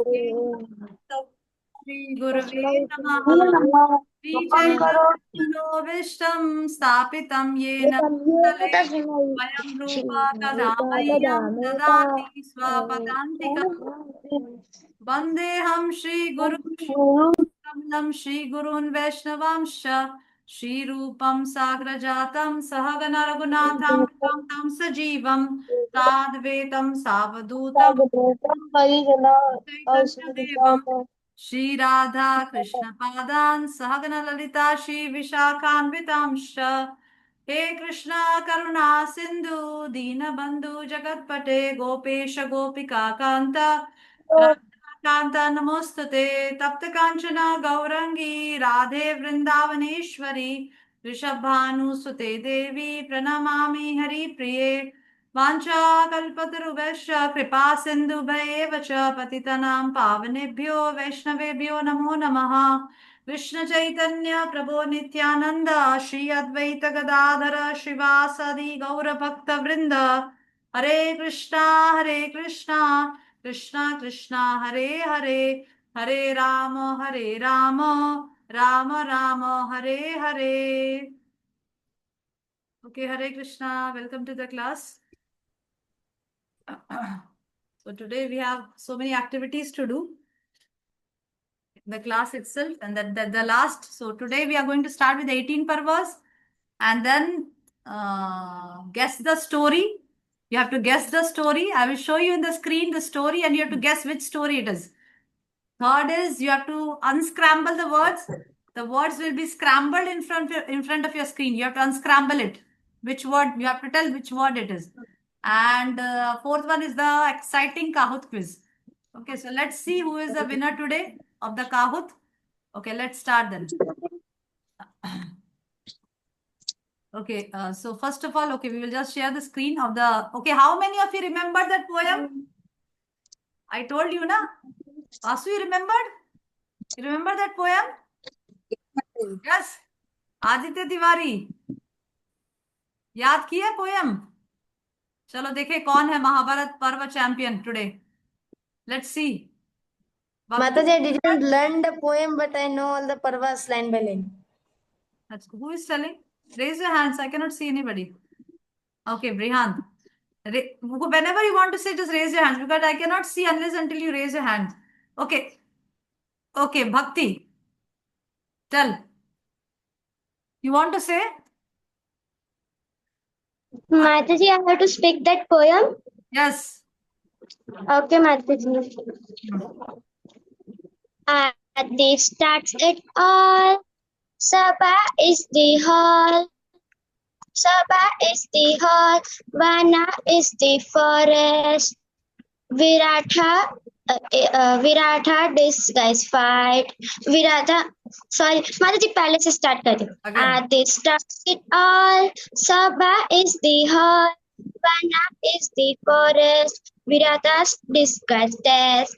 श्री गुरुवे नमः। श्रीचैतन्यमनोभीष्टं स्थापितं येन भूतले स्वयं रूपा कदा मह्यं ददाति स्वपदान्तिकम्। वन्देऽहं श्रीगुरुं श्रीगुरून् वैष्णवांश्च श्रीरूपं साग्रजातं सहगण रघुनाथं तं सजीवं साद्वैतं सावधूतं चैतन्यदेवं श्री राधा कृष्ण पादान सहगण ललिता श्री विशाखान्वितांश्च हे कृष्णा करुणा सिंधु दीनबंधु जगत्पते गोपेश गोपिका कांत राधाकांत नमोस्तुते तप्त कांचना गौरंगी राधे वृंदावनेश्वरी वृषभानुसुते देवी प्रणमामि हरिप्रिये वाञ्छाकल्पतरुभ्यश्च कृपा सिन्धुभ्येव च पतितानां पावनेभ्यो वैष्णवेभ्यो नमो नमः। कृष्ण चैतन्य प्रभो नित्यानंद श्री अद्वैत गदाधर श्रीवासदि गौरभक्तवृंद हरे Krishna Krishna Krishna Hare Hare Hare Ram Ram Ram Hare Hare. Okay, Hare Krishna. Welcome to the class. So today we have so many activities to do in the class itself, and the last. So today we are going to start with 18 parvas, and then guess the story. You have to guess the story. I will show you in the screen the story, and you have to guess which story it is. Third is you have to unscramble the words. The words will be scrambled in front of your screen. You have to unscramble it. Which word? You have to tell which word it is. And fourth one is the exciting Kahoot quiz. Okay, so let's see who is the winner today of the Kahoot. Okay, let's start then. Okay, so first of all, okay, we will just share the screen of the. Okay, how many of you remember that poem? I told you, na? Asu, you remembered? You remember that poem? Yes. Aditya Tiwari याद किया poem? चलो देखे कौन है महाभारत पर्व champion today. Let's see. Mataji, I didn't learn the poem, but I know all the parvas line by line. That's who is telling? Raise your hands. I cannot see anybody. Okay, Brihan. Whenever you want to say, just raise your hands because I cannot see unless until you raise your hands. Okay. Okay, Bhakti. Tell. You want to say? Mataji, I have to speak that poem. Yes. Okay, Mataji. Adi starts it all. Sabha is the hall. Sabha is the hall. Vana is the forest. Viratha disguise fight. Sorry, Mataji, पहले से start कर दो. Adi starts it all. Sabha is the hall. Vana is the forest. Viratha's disguise test.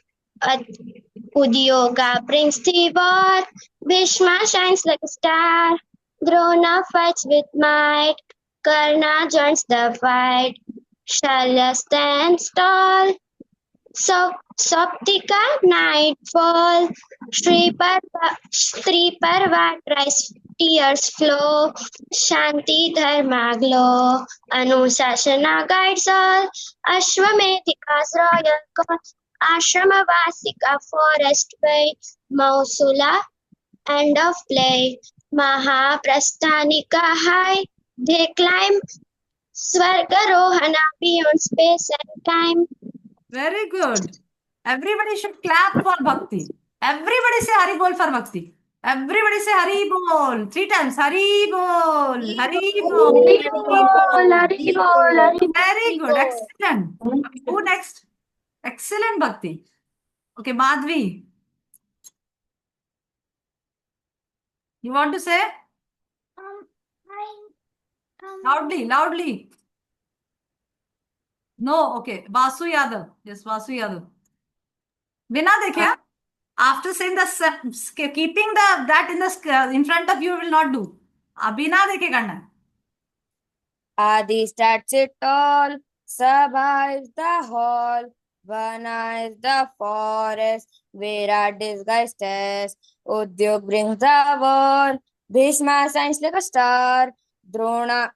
Udyoga brings the war. Bhishma shines like a star. Drona fights with might. Karna joins the fight. Shalya stands tall. Saptika nightfall. Shri Parva tries tears flow. Shanti Dharma glow. Anusashana guides all. Ashwamedika's royal cause. Ashramavasika forest way. Mausula end of play. Mahaprasthanika high. They climb Swargarohana beyond space and time. Very good. Everybody should clap for Bhakti. Everybody say Hari Bol for Bhakti. Everybody say Hari Bol. 3 times. Hari Bol. Hari Bol. Hari Bol. Very good. Excellent. Okay, who next? Excellent Bhakti. Okay, Madhvi. You want to say? Loudly. No, okay. Vasu Yadav. Yes, Vasu Yadav. Bina dekhe. After saying the keeping that in front of you will not do. Bina dekhe karna. Adi starts it all. Sabha is the hall. Vana is the forest, Vera disguised as, Udyog brings the war, Bhishma shines like a star, Drona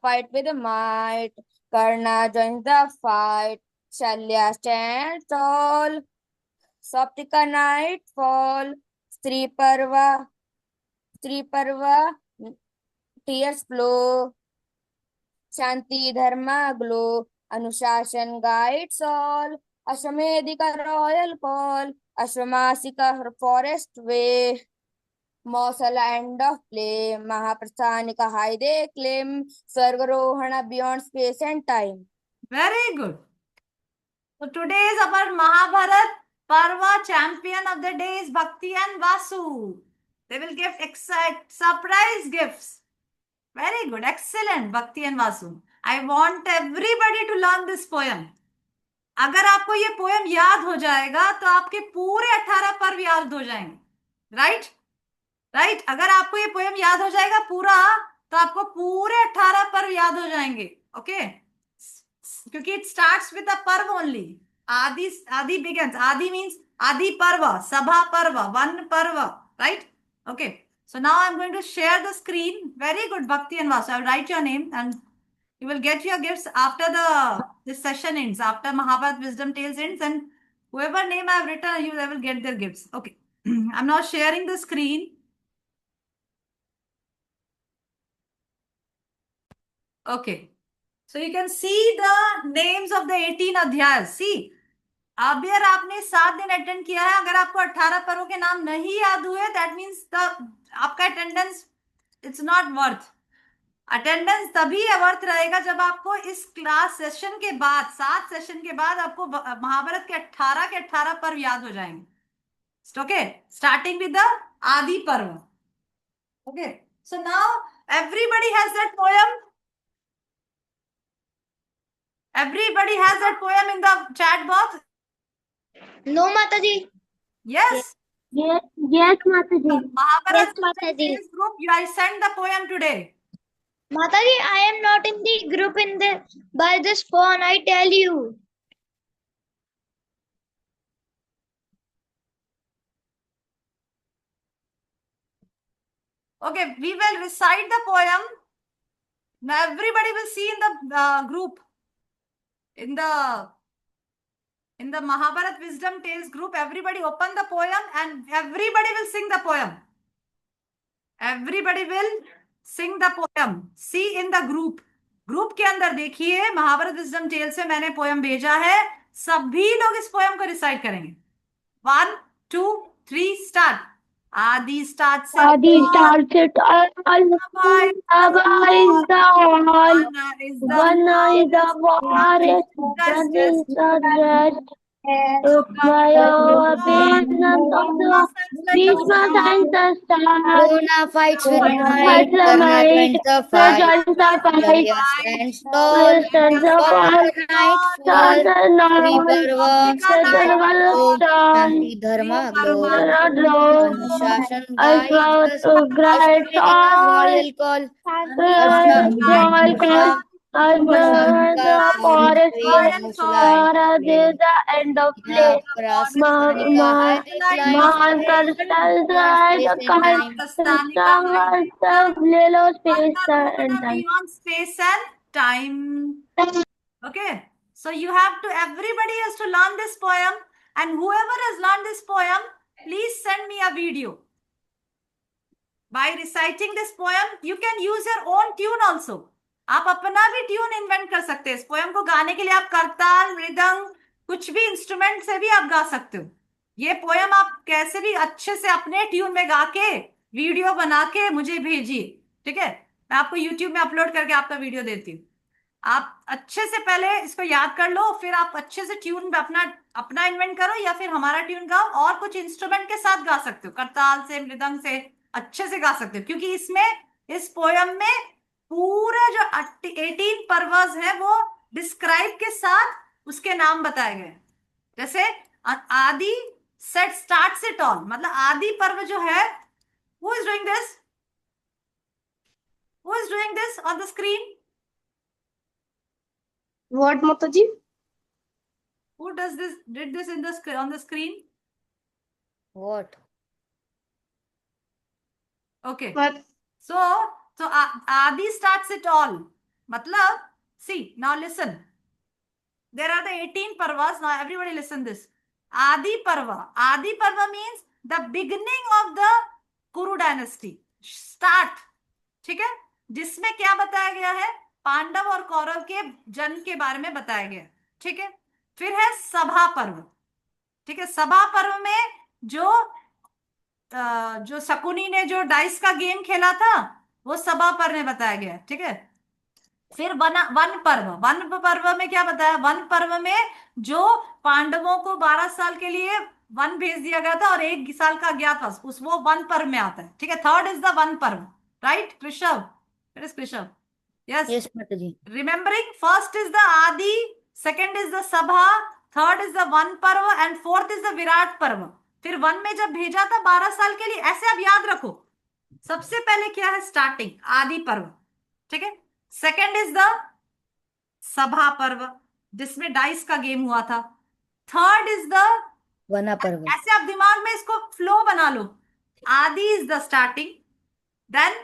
fight with might, Karna joins the fight, Shalya stands tall, Saptika nightfall, Sri Parva, tears flow, Shanti Dharma glow, Anushashan guides all, Ashwamedika royal call, Ashwamasika forest way, Mausala end of play, Mahaprasthanika high they claim, Swargarohana beyond space and time. Very good. So today is our Mahabharat Parva. Champion of the day is Bhakti and Vasu. They will give surprise gifts. Very good. Excellent, Bhakti and Vasu. I want everybody to learn this poem. अगर आपको ये poem याद हो जाएगा तो आपके पूरे 18 पर्व याद हो जाएंगे. Right right. अगर आपको ये पोएम याद हो जाएगा पूरा तो आपको पूरे 18 पर्व याद हो जाएंगे. ओके क्योंकि इट स्टार्ट्स विद अ पर्व ओनली. आदि बिगिंस. आदि मीन्स आदि पर्व, सभा पर्व, one Parva. Right. Okay. So now I'm going to share the screen. Very good, Bhakti and Vasu. I'll write your name and you will get your gifts after this session ends, after Mahabharat Wisdom Tales ends, and whoever name I have written, they will get their gifts. Okay. I'm now sharing the screen. Okay. So you can see the names of the 18 adhyayas. See, अब यार आपने 7 दिन attend किया है. अगर आपको 18 पर्वों के नाम नहीं याद हुए, दैट मीन्स आपका attendance it's not worth. Attendance तभी वर्थ रहेगा जब आपको इस क्लास सेशन के बाद, 7 सेशन के बाद आपको महाभारत के 18 पर्व याद हो जाएंगे. ओके. स्टार्टिंग विद द आदि पर्व. Okay. So now everybody has that poem. Everybody has that poem in the chat box. No, Mataji. Yes. Yes, Mataji. Mahabharat Yes, Mataji. group. I sent the poem today. Mataji, I am not in the group by this phone, I tell you. Okay, we will recite the poem. Now everybody will see in the group. In the Mahabharat Wisdom Tales group, everybody open the poem and everybody will sing the poem. Everybody will sing the poem. See in the group. Group के अंदर देखिए Mahabharat wisdom tell से मैंने poem भेजा है. सभी लोग इस पोएम को रिसाइट करेंगे. 1 2 3 स्टार्ट. आदि starts it Adi starts it all. Abha is Abha is the all. Vana is the Vana is the forest. Just That is the rest. Upmaya Abhinam Tatva. Bhishma signs the star. Drona fights with Fights might, the Karna might. joins the fight, Joins the fight. Shalya stands tall, Stands up all. nightfall, Stands Sri alone. Parva, Stands Shanti Dharma glow, Anushashan guides us, Ashwamedika royal call, Ashwa, The forest way, is the end of play. Prasthanika high they climb, Mahankar stands the kind. The little space and time. beyond space and time. Okay. So you have to, everybody has to learn this poem, and whoever has learned this poem, please send me a video. By reciting this poem, you can use your own tune also. आप अपना भी tune invent कर सकते हैं. इस poem को गाने के लिए आप करताल, मृदंग, कुछ भी इंस्ट्रूमेंट से भी आप गा सकते हो. ये पोएम आप कैसे भी अच्छे से अपने ट्यून में गा के वीडियो बना के मुझे भेजिए. ठीक है. मैं आपको यूट्यूब में अपलोड करके आपका वीडियो देती हूँ. आप अच्छे से पहले इसको याद कर लो, फिर आप अच्छे से ट्यून में अपना इन्वेंट करो या फिर हमारा ट्यून गाओ और कुछ इंस्ट्रूमेंट के साथ गा सकते हो. करताल से, मृदंग से अच्छे से गा सकते हो, क्योंकि इस पोएम में पूरा जो 18 पर्वस है वो डिस्क्राइब के साथ उसके नाम बताए गए. जैसे आदि सेट स्टार्ट्स इट ऑल, मतलब आदि पर्व जो है, who is doing this? Who is doing this on the screen? What, Mataji? Who did this on the screen? What? Okay. But So Adi starts it all. Matlab, see, now listen. There are the 18 parvas. Now everybody listen this. Adi Parva. Adi Parva means the beginning of the Kuru dynasty. Start. ठीक है, जिसमें क्या बताया गया है, पांडव और कौरव के जन्म के बारे में बताया गया है. ठीक है, फिर है सभा पर्व. ठीक है, सभा पर्व में जो शकुनी ने जो डाइस का गेम खेला था वो सभा पर्व में बताया गया है. ठीक है, फिर वन पर्व में क्या बताया, वन पर्व में जो पांडवों को 12 साल के लिए वन भेज दिया गया था और 1 साल का अज्ञातवास, उस वो वन पर्व में आता है. ठीक है, third is the Vana Parva. Right Krishav? It is Krishav. Yes, Yes, Mataji. Remembering first is the Adi, second is the Sabha, third is the Vana Parva and fourth is the Virata Parva. फिर वन में जब भेजा था 12 साल के लिए, ऐसे अब याद रखो. सबसे पहले क्या है, स्टार्टिंग आदि पर्व. ठीक है, सेकंड इज द सभा पर्व जिसमें डाइस का गेम हुआ था. Third is the, Vana Parva. ऐसे आप दिमाग में इसको फ्लो बना लो. आदि इज द स्टार्टिंग, देन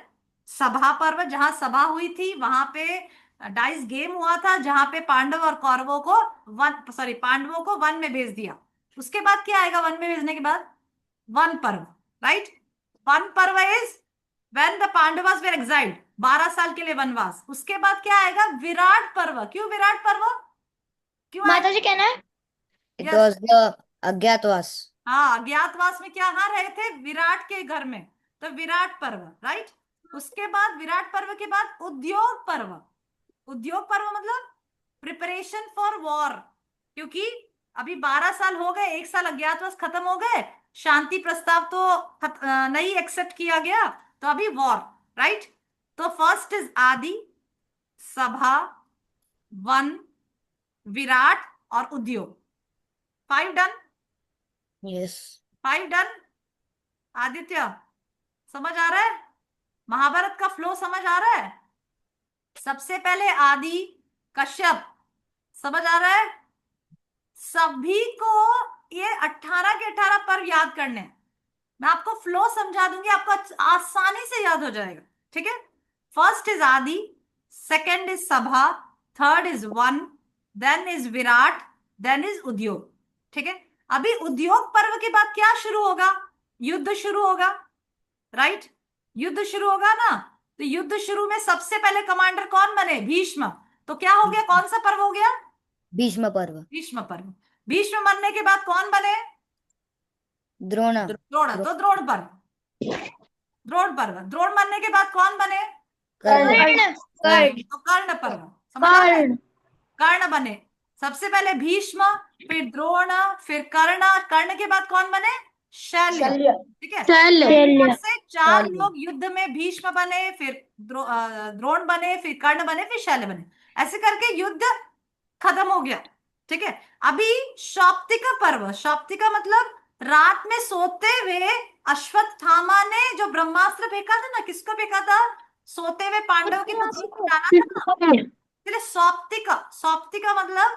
सभा पर्व जहां सभा हुई थी, वहां पे डाइस गेम हुआ था, जहां पे पांडव और कौरवों को पांडवों को वन में भेज दिया. उसके बाद क्या आएगा वन में भेजने के बाद, Van Parva. Right, Van Parva is when the Pandavas were exiled, 12 साल के लिए वनवास. उसके बाद क्या आएगा, विराट पर्व. क्यों विराट पर्व, क्यों आएगा? माता जी कहना है It Yes. was the Agyatwas. हाँ, अज्ञातवास में क्या हाँ रहे थे, विराट के घर में, तो विराट पर्व. राइट, उसके बाद विराट पर्व के बाद उद्योग पर्व. उद्योग पर्व मतलब प्रिपरेशन फॉर वॉर, क्योंकि अभी 12 साल हो गए, 1 साल अज्ञातवास खत्म हो गए, शांति प्रस्ताव तो नहीं एक्सेप्ट किया गया, तो अभी वॉर. राइट, तो फर्स्ट इज आदि, सभा, वन, विराट और उद्योग. 5 डन. Yes. 5 डन. आदित्य समझ आ रहा है, महाभारत का फ्लो समझ आ रहा है? सबसे पहले आदि, कश्यप, समझ आ रहा है? सभी को ये 18 के 18 पर्व याद करने हैं. मैं आपको फ्लो समझा दूंगी, आपको आसानी से याद हो जाएगा. ठीक है, first is Adi, second is Sabha, third is Van, then is Virat, then is Udyog. ठीक है, अभी उद्योग पर्व के बाद क्या शुरू होगा, युद्ध शुरू होगा. राइट, युद्ध शुरू होगा ना, तो युद्ध शुरू में सबसे पहले कमांडर कौन बने, भीष्म. तो क्या हो गया, कौन सा पर्व हो गया, Bhishma Parva. भीष्म पर्व. भीष्म बनने के बाद कौन बने, Drona. द्रोण. तो द्रोण पर्व. द्रोण पर्व. द्रोण बनने के बाद कौन बने, Karna. तो कर्ण पर्व. समझ आ रहा है? कर्ण कर्ण बने. सबसे पहले भीष्म, फिर द्रोण, फिर कर्ण. कर्ण के बाद कौन बने, शल्य. शल्य. ठीक है, शल्य से 4 शल्य. लोग युद्ध में, भीष्म बने, फिर द्रोण बने, फिर कर्ण बने, फिर शल्य बने. ऐसे करके युद्ध खत्म हो गया. ठीक है, अभी शौप्तिका पर्व. शौप्तिका मतलब रात में सोते हुए अश्वत्थामा ने जो ब्रह्मास्त्र फेंका था ना, किसको फेंका था, सोते हुए पांडव के पुत्रों को डाला था ना. इसलिए सौप्तिका, सौप्तिका मतलब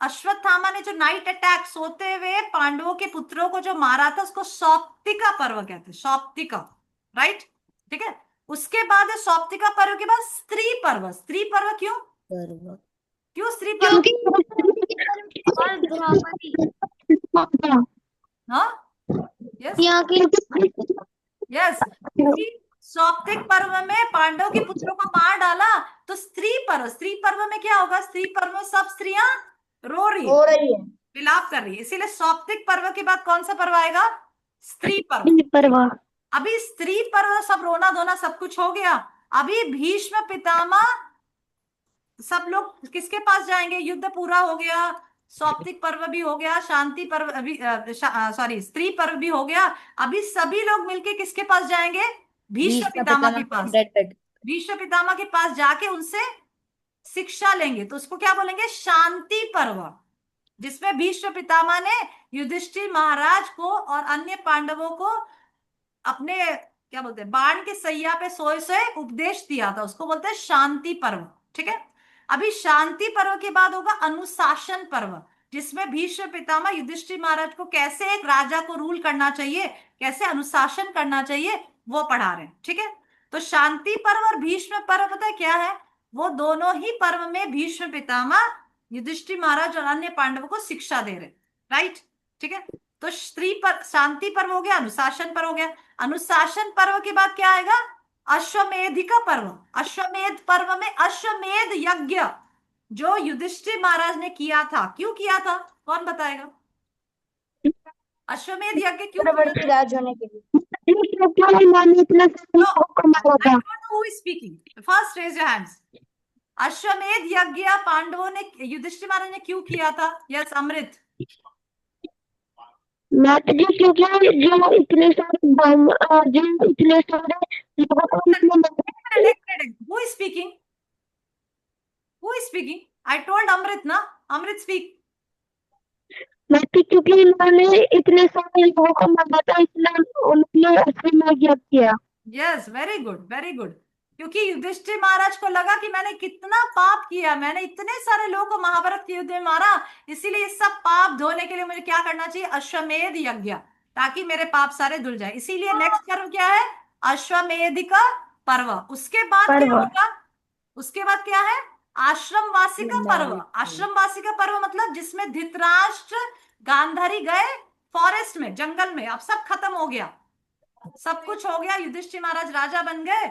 अश्वत्थामा ने जो नाइट अटैक, सोते हुए पांडवों के पुत्रों को जो मारा था, उसको सौप्तिका पर्व कहते हैं, सौप्तिका. राइट, ठीक है. उसके बाद है सौप्तिका पर्व के बाद स्त्री पर्व. स्त्री पर्व क्यों, Parva. क्यों स्त्री पर्व, हाँ, यस यहाँ की यस, सौप्तिक पर्व में पांडव के पुत्रों को मार डाला, तो स्त्री पर्व. स्त्री पर्व में क्या होगा, स्त्री पर्व में सब स्त्रियां रो रही हो रही है. विलाप कर रही है, इसीलिए सौप्तिक पर्व के बाद कौन सा पर्व आएगा, स्त्री पर्व. अभी स्त्री पर्व, सब रोना धोना सब कुछ हो गया. अभी भीष्म पितामह सब लोग किसके पास जाएंगे, युद्ध पूरा हो गया, सौप्तिक पर्व भी हो गया, शांति पर्व अभी स्त्री पर्व भी हो गया. अभी सभी लोग मिलके किसके पास जाएंगे, भीष्म पितामह के पास. Red bed. भीष्म पितामह के पास जाके उनसे शिक्षा लेंगे, तो उसको क्या बोलेंगे, शांति पर्व, जिसमें भीष्म पितामह ने युधिष्ठिर महाराज को और अन्य पांडवों को अपने क्या बोलते हैं, बाण के सैया पे सोए सोए उपदेश दिया था, उसको बोलते हैं शांति पर्व. ठीक है, अभी शांति पर्व के बाद होगा अनुशासन पर्व. जिसमें भीष्म पितामह युधिष्ठिर महाराज को कैसे एक राजा को रूल करना चाहिए, कैसे अनुशासन करना चाहिए, वो पढ़ा रहे हैं। ठीक है, तो शांति पर्व और भीष्म पर्व पता है क्या है? वो दोनों ही पर्व में भीष्म पितामह युधिष्ठिर महाराज और अन्य पांडवों को शिक्षा दे रहे, राइट। ठीक है, तो स्त्री पर शांति पर्व हो गया, अनुशासन पर्व हो गया। अनुशासन पर्व के बाद क्या आएगा? अश्वमेधिका पर्व। अश्वमेध पर्व में अश्वमेध यज्ञ जो युधिष्ठिर महाराज ने किया था, क्यों किया था, कौन बताएगा? अश्वमेध यज्ञ क्यों किया चक्रवर्ती था? राज होने के लिए। Who is speaking? First raise your hands. अश्वमेध यज्ञ पांडवों ने, युधिष्ठिर महाराज ने क्यों किया था? यस अमृत। माता जी क्योंकि जो इतने सारे लोगों को इसमें Who is speaking? Who is speaking? I told Amrit ना, Amrit speak. माता क्योंकि इन्होंने इतने सारे लोगों को मारा था इसलिए उन्होंने अश्वमेध यज्ञ किया। Yes, very good, very good. क्योंकि युधिष्ठिर महाराज को लगा कि मैंने कितना पाप किया, मैंने इतने सारे लोगों को महाभारत के युद्ध में मारा, इसीलिए इस सब पाप धोने के लिए मुझे क्या करना चाहिए? अश्वमेध यज्ञ, ताकि मेरे पाप सारे धुल जाए। इसीलिए नेक्स्ट पर्व क्या है? अश्वमेधिका पर्व। उसके बाद क्या होगा? उसके बाद क्या है? आश्रम वासिका पर्व। आश्रम वासिका पर्व मतलब जिसमें धृतराष्ट्र गांधारी गए फॉरेस्ट में, जंगल में, अब सब खत्म हो गया, सब कुछ हो गया, युधिष्ठिर महाराज राजा बन गए,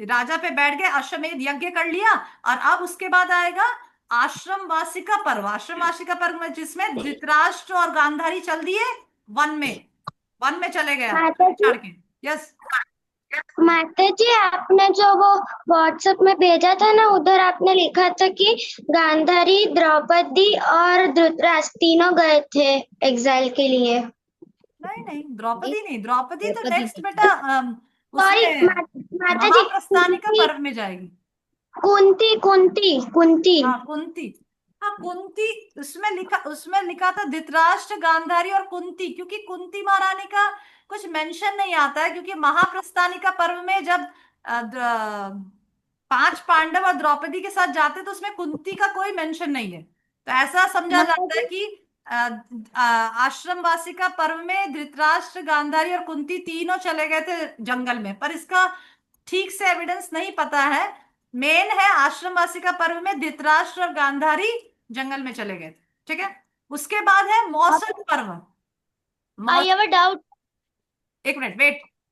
राजा पे बैठ गए, अश्वमेध यज्ञ कर लिया, और अब उसके बाद आएगा आश्रम वासिका पर्व। आश्रम वासिका पर्व में जिसमें धृतराष्ट्र और गांधारी चल दिए वन में चले गए चढ़ के। यस माता जी, आपने जो वो व्हाट्सएप में भेजा था ना, उधर आपने लिखा था कि गांधारी, द्रौपदी और धृतराष्ट्र तीनों गए थे एग्जाइल के लिए। नहीं, द्रौपदी नहीं, द्रौपदी तो नेक्स्ट बेटा सॉरी उसमें माता जी, महाप्रस्थानिका पर्व में जाएगी। कुंती। हाँ कुंती, उसमें लिखा था धृतराष्ट्र, गांधारी और कुंती, क्योंकि कुंती महारानी का कुछ मेंशन नहीं आता है, क्योंकि महाप्रस्थानिका पर्व में जब 5 पांडव और द्रौपदी के साथ जाते तो उसमें कुंती का कोई मेंशन नहीं है। तो ऐसा समझा जाता है कि आश्रम वासिका पर्व में धृतराष्ट्र, गांधारी और कुंती तीनों चले गए थे जंगल में, पर इसका ठीक से एविडेंस नहीं पता है। मेन है आश्रम वासिका पर्व में धृतराष्ट्र और गांधारी जंगल में चले गए थे। ठीक है, उसके बाद है मौसल पर्व। I have a doubt. एक मिनट,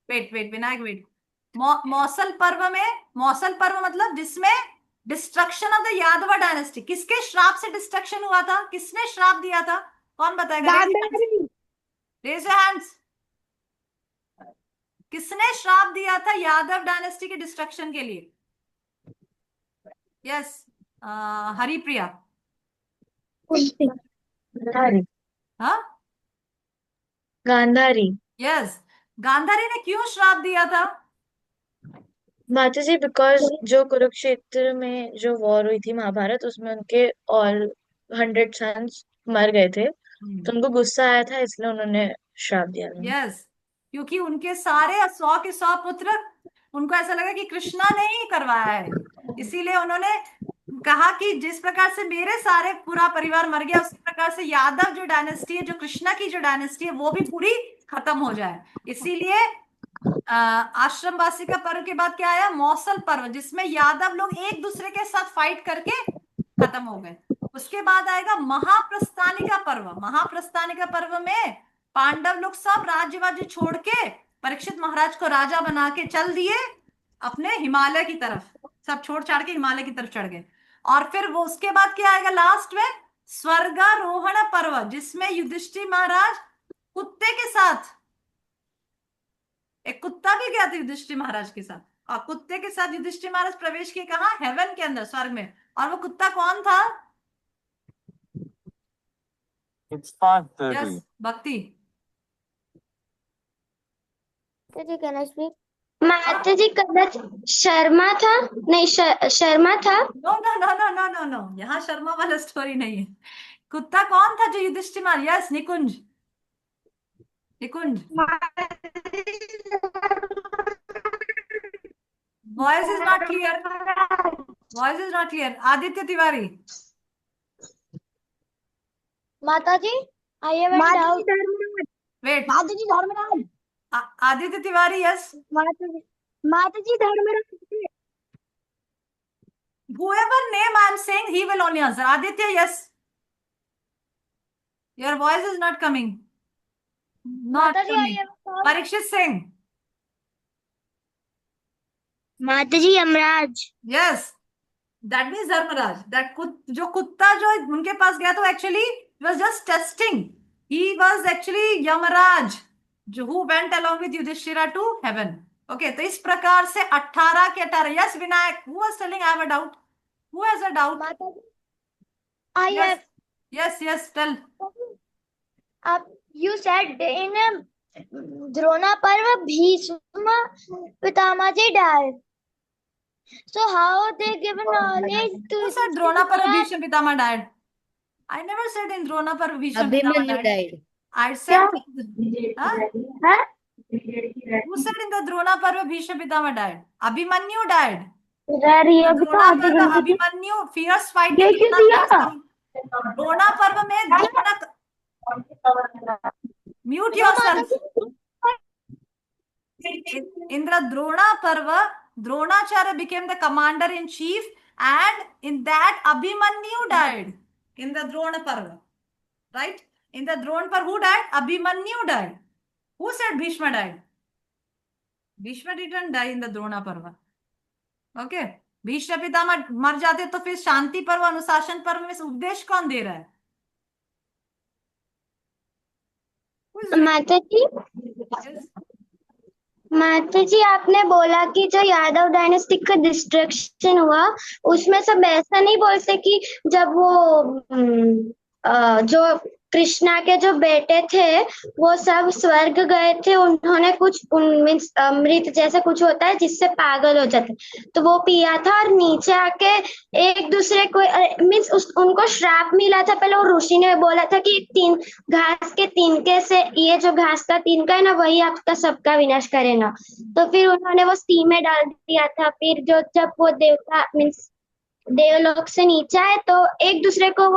वेट विनायक वेट। मौसल पर्व मतलब जिसमें destruction of the Yadav dynasty, किसके श्राप से डिस्ट्रक्शन हुआ था? किसने श्राप दिया था? कौन बताएगा? Raise your hands. किसने श्राप दिया था यादव डायनेस्टी के डिस्ट्रक्शन के लिए? यस हरिप्रिया। हाँ गांधारी। यस, गांधारी ने क्यों श्राप दिया था? माता जी बिकॉज जो कुरुक्षेत्र में जो वॉर हुई थी महाभारत, उसमें उनके ऑल 100 सन्स मर गए थे, तो उनको गुस्सा आया था, इसलिए उन्होंने श्राप दिया था। यस, क्योंकि उनके सारे 100 के 100 पुत्र, उनको ऐसा लगा कि कृष्णा ने ही करवाया है, इसीलिए उन्होंने कहा कि जिस प्रकार से मेरे सारे पूरा परिवार मर गया, उसी प्रकार से यादव जो डायनेस्टी है, जो कृष्णा की जो डायनेस्टी है, वो भी पूरी खत्म हो जाए। इसीलिए आश्रम वासिका पर्व के बाद क्या आया? मौसल पर्व, जिसमें यादव लोग एक दूसरे के साथ फाइट करके खत्म हो गए। उसके बाद आएगा महाप्रस्थानिका पर्व। महाप्रस्थानिका पर्व में पांडव लोग सब राज्य छोड़ के परीक्षित महाराज को राजा बना के चल दिए अपने हिमालय की तरफ, सब छोड़ छाड़ के हिमालय की तरफ चढ़ गए। और फिर वो उसके बाद क्या आएगा लास्ट में? स्वर्गारोहण पर्व, जिसमें युधिष्ठिर महाराज कुत्ते के साथ, एक कुत्ता भी गया था युधिष्ठिर महाराज के साथ, और कुत्ते के साथ युधिष्ठिर महाराज प्रवेश किए कहा? हेवन के अंदर, स्वर्ग में। और वो कुत्ता कौन था? It's 5:30. यस भक्ति। माता जी कदाच शर्मा था, नहीं शर्मा था। नो, यहाँ शर्मा वाला स्टोरी नहीं है। कुत्ता कौन था जो Yudhishthir Maharaj? Yes Nikunj. Voice is not clear. Aditya Tiwari. Mataji, I have a doubt. Wait. Mataji Dharmaraj. Aditya Tiwari, yes. Mataji Dharmaraj. Whoever name I am saying, he will only answer. Aditya, yes. Your voice is not coming. Not Mataji, I coming. have a doubt. Parikshit Singh. Mataji Amraj. Yes. That means Dharmaraj. That जो कुत्ता जो उनके पास गया तो actually was just testing. He was actually Yamaraj, who went along with Yudhishthira to heaven. Okay, तो इस प्रकार से 18 के 18. Yes, Vinayak. Who was telling I have a doubt? Who has a doubt? Mataji, I Yes. have. Yes. Tell. You said in Drona Parva Bhishma Pitamaji died. So how they given knowledge to Who said Drona Parva Bhishma Pitama died? I never said in Drona Parva Bhishma Pitama Abhimanyu died. died. I said. Huh? Who said in the Drona Parva Bhishma Pitama died? Abhimanyu died. Drona Parva Abhimanyu fierce fight के कितना Drona Parva में Drona mute yourself. In the Drona Parva, Dronacharya became the commander in chief, and in that Abhimanyu died. In the Drona Parva, right? In the Drona Parva, who died? Abhimanyu died. Who said Bhishma died? Bhishma didn't die in the Drona Parva. Okay. Bhishma Pitamah मर जाते तो फिर शांति पर्व अनुशासन पर्व में उपदेश कौन दे रहा है? माताजी आपने बोला कि जो यादव डायनेस्टी का डिस्ट्रक्शन हुआ उसमें सब ऐसा नहीं बोलते कि जब वो जो कृष्णा के जो बेटे थे वो सब स्वर्ग गए थे, उन्होंने कुछ मीन्स अमृत जैसे कुछ होता है जिससे पागल हो जाते, तो वो पिया था और नीचे आके एक दूसरे को मीन्स उनको श्राप मिला था। पहले वो ऋषि ने बोला था कि तीन घास के तिनके से, ये जो घास का तिनका है ना वही आपका सबका विनाश करेगा, तो फिर उन्होंने वो सी में डाल दिया था। फिर जो जब वो देवता मीन्स देवलोक से नीचे आए तो एक दूसरे को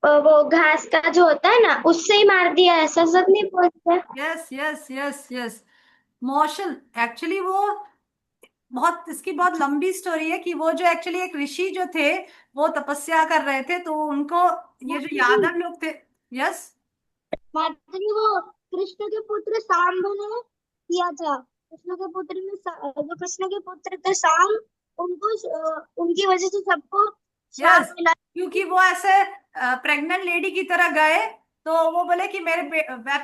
वो घास का जो होता है ना उससे ही मार दिया, ऐसा सब नहीं बोलते? यस मौशल एक्चुअली वो इसकी बहुत लंबी स्टोरी है कि वो जो एक्चुअली एक ऋषि जो थे वो तपस्या कर रहे थे, तो उनको ये जो यादव लोग थे। यस माताजी वो कृष्ण के पुत्र शाम ने किया था। कृष्ण के पुत्र में जो कृष्ण के पुत्र थे शाम, उनको उनकी वजह से सबको श्राप मिला, क्योंकि वो ऐसे प्रेग्नेंट लेडी की तरह गए, तो वो बोले कि मैं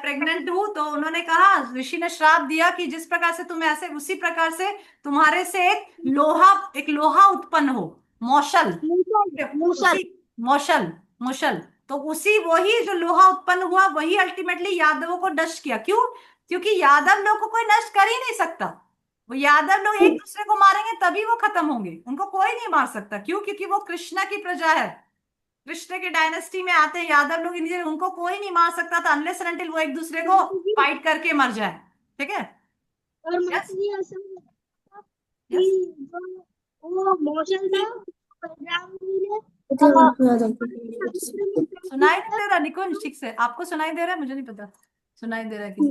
प्रेग्नेंट हूं, तो उन्होंने कहा, ऋषि ने श्राप दिया कि जिस प्रकार से तुम ऐसे उसी प्रकार से तुम्हारे से एक लोहा उत्पन्न हो, मौशल मौशल तो उसी वही जो लोहा उत्पन्न हुआ वही अल्टीमेटली यादवों को नष्ट किया। क्यों? क्योंकि यादव लोग को कोई नष्ट कर ही नहीं सकता। वो यादव लोग एक दूसरे को मारेंगे तभी वो खत्म होंगे, उनको कोई नहीं मार सकता। क्यों? क्योंकि वो कृष्णा की प्रजा है, कृष्ण के डायनेस्टी में आते हैं यादव लोग, उनको कोई नहीं मार सकता था अनलेस एंड अनटिल वो एक दूसरे को फाइट करके मर जाए। ठीक है? और माताजी ऐसा कि वो मौशल था सुनाई नहीं दे रहा निकुंज ठीक से? आपको सुनाई दे रहा है? मुझे नहीं पता सुनाई दे रहा है कि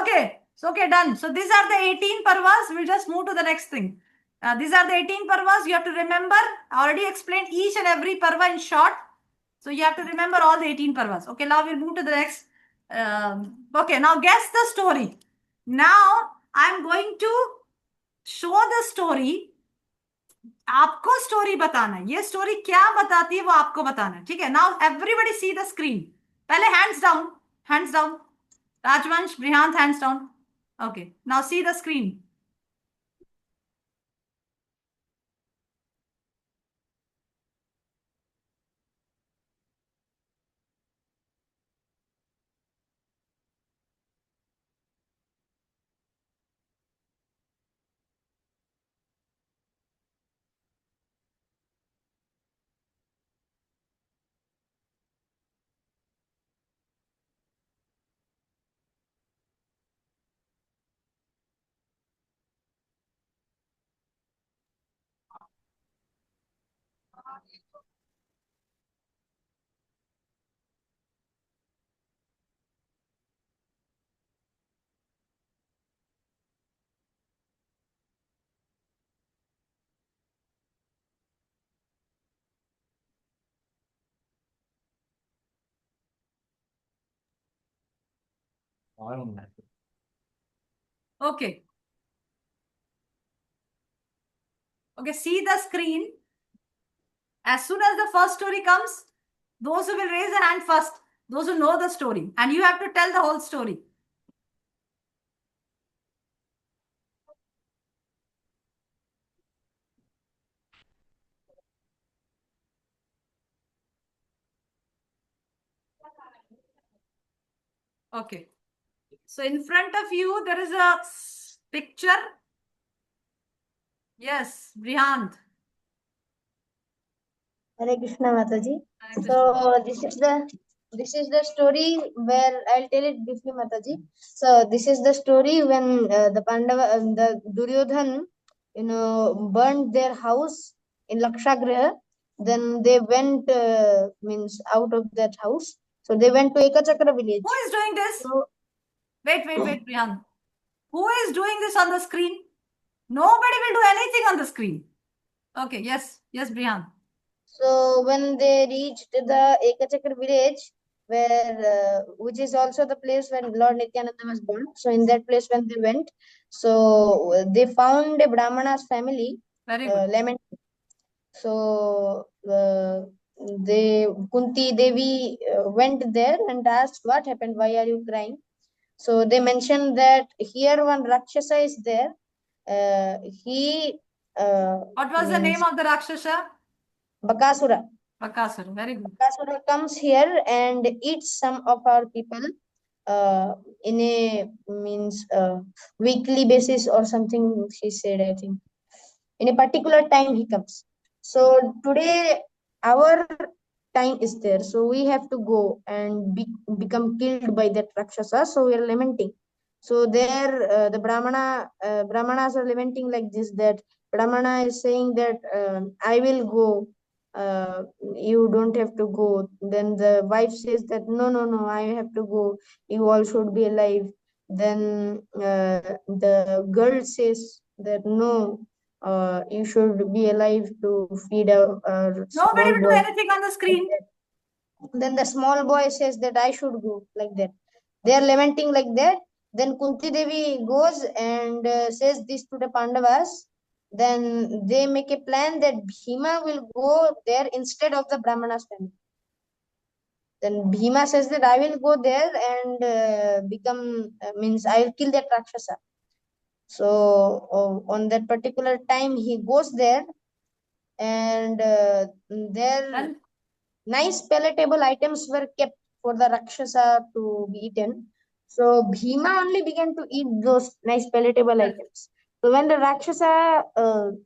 okay. So okay, done. So these are the 18 parvas. We'll just move to the next thing. These are the 18 parvas. You have to remember. I already explained each and every parva in short. So you have to remember all the 18 parvas. Okay, now we'll move to the next. Okay, now guess the story. Now I'm going to show the story. आपको story बताना है, ये story क्या बताती है वो आपको बताना है। ठीक है? Now everybody see the screen. पहले हैंड्स डाउन। राजवंश, Brihanth, hands down. Okay, now see the screen. Okay. Okay, see the screen. As soon as the first story comes, those who will raise their hand first, those who know the story, and you have to tell the whole story. Okay. So in front of you, there is a picture. Yes, Brihant. Hare Krishna Mataji. Hare Krishna. So this is the story where I'll tell it briefly, Mataji. So this is the story when the Pandava, the Duryodhan, burned their house in Lakshagraha. Then they went means out of that house. So they went to Ekachakra village. Who is doing this? So Wait, Brihant. Who is doing this on the screen? Nobody will do anything on the screen. Okay, yes, Brihant. So when they reached the Ekachakra village, where which is also the place when Lord Nityananda was born. So in that place when they went, so they found a Brahmana's family Very good. lamenting. So they Kunti Devi went there and asked, "What happened? Why are you crying?" So they mentioned that here one Rakshasa is there. He What was the means name of the Rakshasa? Bakasura. Bakasura. Very good. Bakasura comes here and eats some of our people in a means weekly basis or something. She said, I think in a particular time he comes. So today our time is there, so we have to go and become killed by that Rakshasa. So we are lamenting. So there the Brahmanas are lamenting like this, that Brahmana is saying that I will go, you don't have to go. Then the wife says that no, I have to go, you all should be alive. Then the girl says that no, you should be alive to feed a Nobody small will do boy. anything on the screen. Then the small boy says that I should go, like that. They are lamenting like that. Then Kunti Devi goes and says this to the Pandavas. Then they make a plan that Bhima will go there instead of the Brahmana's family. Then Bhima says that I will go there and means I will kill that Rakshasa. So on that particular time he goes there, and there And nice palatable items were kept for the Rakshasa to be eaten. So Bhima only began to eat those nice palatable Yes. items. So when the Rakshasa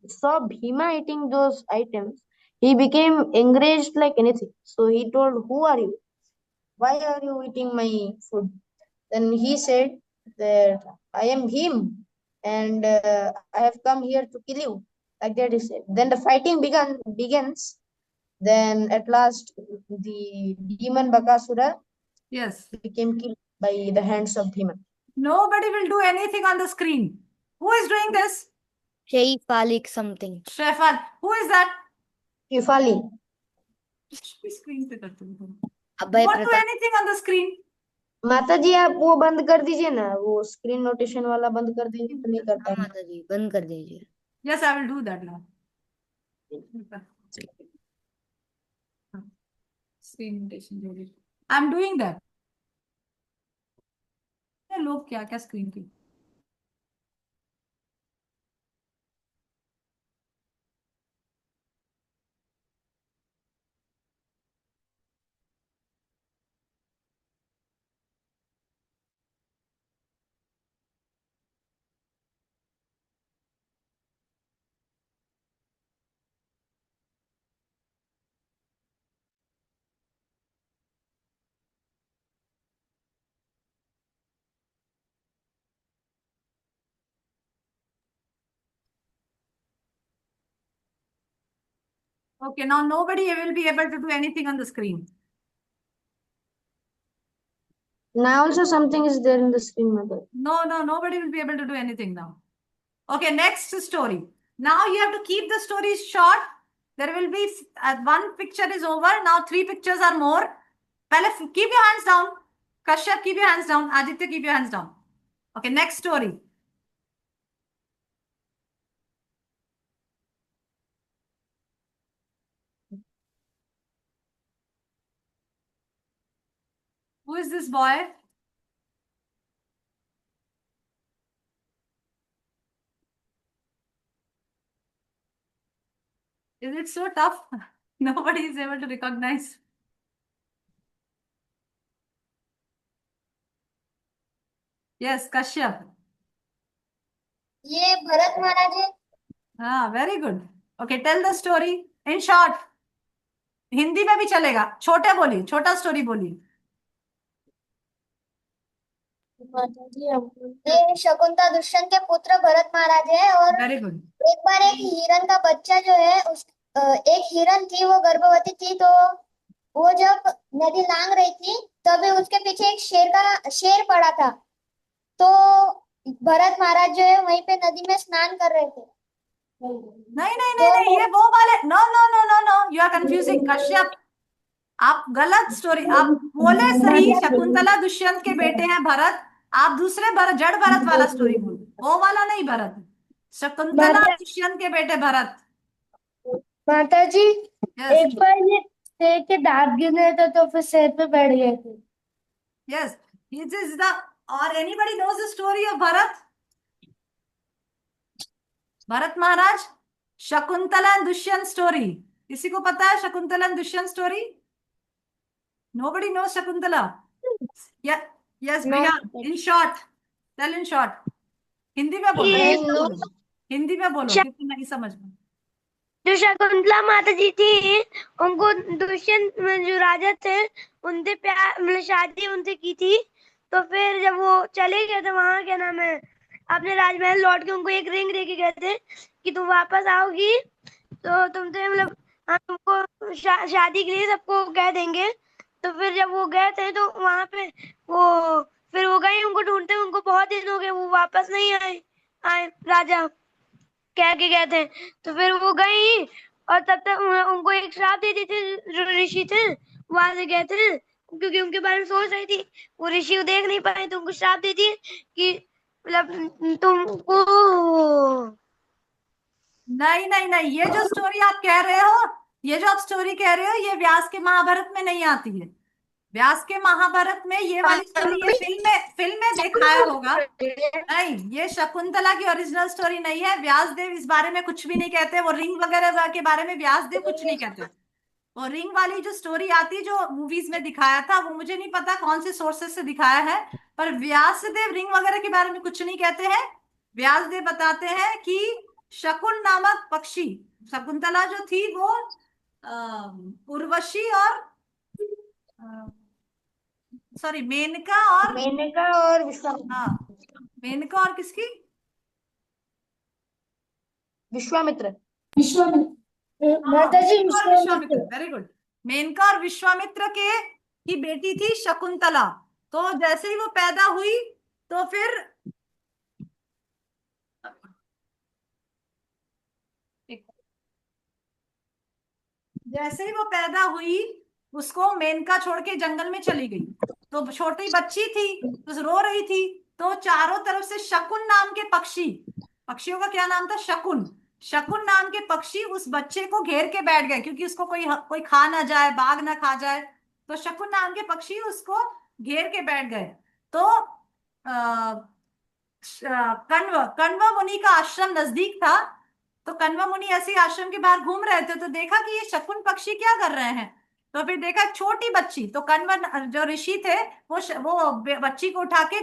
saw Bhima eating those items, he became enraged like anything. So he told, "Who are you? Why are you eating my food?" Then he said that I am him, and I have come here to kill you. Like that he said. Then the fighting begins. Then at last the demon Bakasura yes, became killed by the hands of Bhima. nobody will do anything on the screen. Who is doing this? Shaifalik something. Shefal. Who is that? Shifali. Screen पे करते हो. Abhay Don't do Pratap. anything on the screen. माता जी आप वो बंद कर दीजिए ना, वो स्क्रीन नोटेशन वाला बंद कर दीजिए तो नहीं कर हाँ पाएंगे. माता जी बंद कर दीजिए. Yes, I will do that now. Screen notation जो भी. I'm doing that. ये लोग क्या क्या स्क्रीन की. Okay, now nobody will be able to do anything on the screen. Now also something is there in the screen, mother. No, nobody will be able to do anything now. Okay, next story. Now you have to keep the stories short. There will be one picture is over. Now 3 pictures are more. Keep your hands down. Kashyap, keep your hands down. Aditya, keep your hands down. Okay, next story. Who is this boy? Is it so tough? Nobody is able to recognize. Yes, Kashyap. ये भरत महाराज है। हाँ, very good. Okay, tell the story in short. Hindi में भी चलेगा, छोटे बोली, छोटा story बोली। ये शकुंतला दुष्यंत के पुत्र भरत महाराज है। और वेरी गुड। एक बार एक हिरन का बच्चा जो है एक हिरन थी, वो गर्भवती थी। तो वो जब नदी लांग रही थी तभी उसके पीछे एक शेर पड़ा था। तो भरत महाराज जो है वहीं पे नदी में स्नान कर रहे थे। नहीं नहीं नहीं नहीं, ये वो वाले, no no no no no, you are confusing Kashyap. आप गलत स्टोरी, आप बोले सही, शकुंतला दुष्यंत के बेटे हैं भरत। आप दूसरे भरत, जड़ भरत वाला स्टोरी बोलो, वो वाला नहीं भरत। शकुंतला दुष्यंत के बेटे भरत। माता जी, यस एक बार ये शेर के दांत गिरे थे तो फिर शेर पे बैठ गए थे। यस, दिस इज द, और anybody knows the story of Bharat? Bharat Maharaj, Shakuntala and Dushyant story, किसी को पता है Shakuntala and Dushyant story? Nobody knows Shakuntala? Yes भैया, in short, tell in short. Hindi में बोलो, हिंदी में बोलो, हिंदी में बोलो, क्योंकि नहीं समझ में। जो शकुंतला माता जी थी, उनको दुष्यंत जो राजा थे उनसे प्यार, मतलब शादी उनसे की थी। तो फिर जब वो चले गए थे वहां, क्या नाम है, अपने राजमहल लौट के उनको एक रिंग दे के गए थे कि तुम वापस आओगी तो तुमसे, मतलब हम तुमको शादी के लिए सबको कह देंगे। तो फिर जब वो गए थे तो वहां पे फिर वो गए उनको ढूंढते, उनको बहुत दिन हो गए, वो वापस नहीं आए राजा कह के गए थे। तो फिर वो गई और तब तक उनको एक श्राप दे दी थी, जो ऋषि थे वहां से गए थे, क्योंकि उनके बारे में सोच रही थी। वो ऋषि को देख नहीं पाए तो उनको श्राप दे दी कि मतलब तुमको। नहीं नहीं नहीं, ये जो स्टोरी आप कह रहे हो, ये जो आप स्टोरी कह रहे हो, ये व्यास के महाभारत में नहीं आती है। व्यास के महाभारत में ये वाली स्टोरी, ये फिल्म में दिखाया होगा। नहीं, ये शकुंतला की ओरिजिनल स्टोरी नहीं है। व्यासदेव इस बारे में कुछ भी नहीं कहते। वो रिंग वगैरह के बारे में व्यासदेव कुछ नहीं कहते। वो रिंग वाली जो स्टोरी आती, जो मूवीज में दिखाया था, वो मुझे नहीं पता कौन से सोर्सेस से दिखाया है, पर व्यासदेव रिंग वगैरह के बारे में कुछ नहीं कहते हैं। व्यासदेव बताते हैं कि शकुन नामक पक्षी, शकुंतला जो थी वो उर्वशी और सॉरी मेनका और विश्वामित्र। हाँ, मेनका और किसकी? विश्वामित्र। माता जी, मेनका और विश्वामित्र, वेरी गुड। मेनका और विश्वामित्र के की बेटी थी शकुंतला। तो जैसे ही वो पैदा हुई तो फिर जैसे ही वो पैदा हुई, उसको मेनका छोड़ के जंगल में चली गई। तो छोटी बच्ची थी तो रो रही थी। तो चारों तरफ से शकुन नाम के पक्षी, पक्षियों का क्या नाम था? शकुन। शकुन नाम के पक्षी उस बच्चे को घेर के बैठ गए, क्योंकि उसको कोई खा ना जाए, बाघ ना खा जाए। तो शकुन नाम के पक्षी उसको घेर के बैठ गए। तो कण्व कण्व मुनि का आश्रम नजदीक था। तो कण्व मुनि ऐसे ही आश्रम के बाहर घूम रहे थे, तो देखा कि ये शकुन पक्षी क्या कर रहे हैं। तो फिर देखा एक छोटी बच्ची। तो कण्व जो ऋषि थे, वो बच्ची को उठा के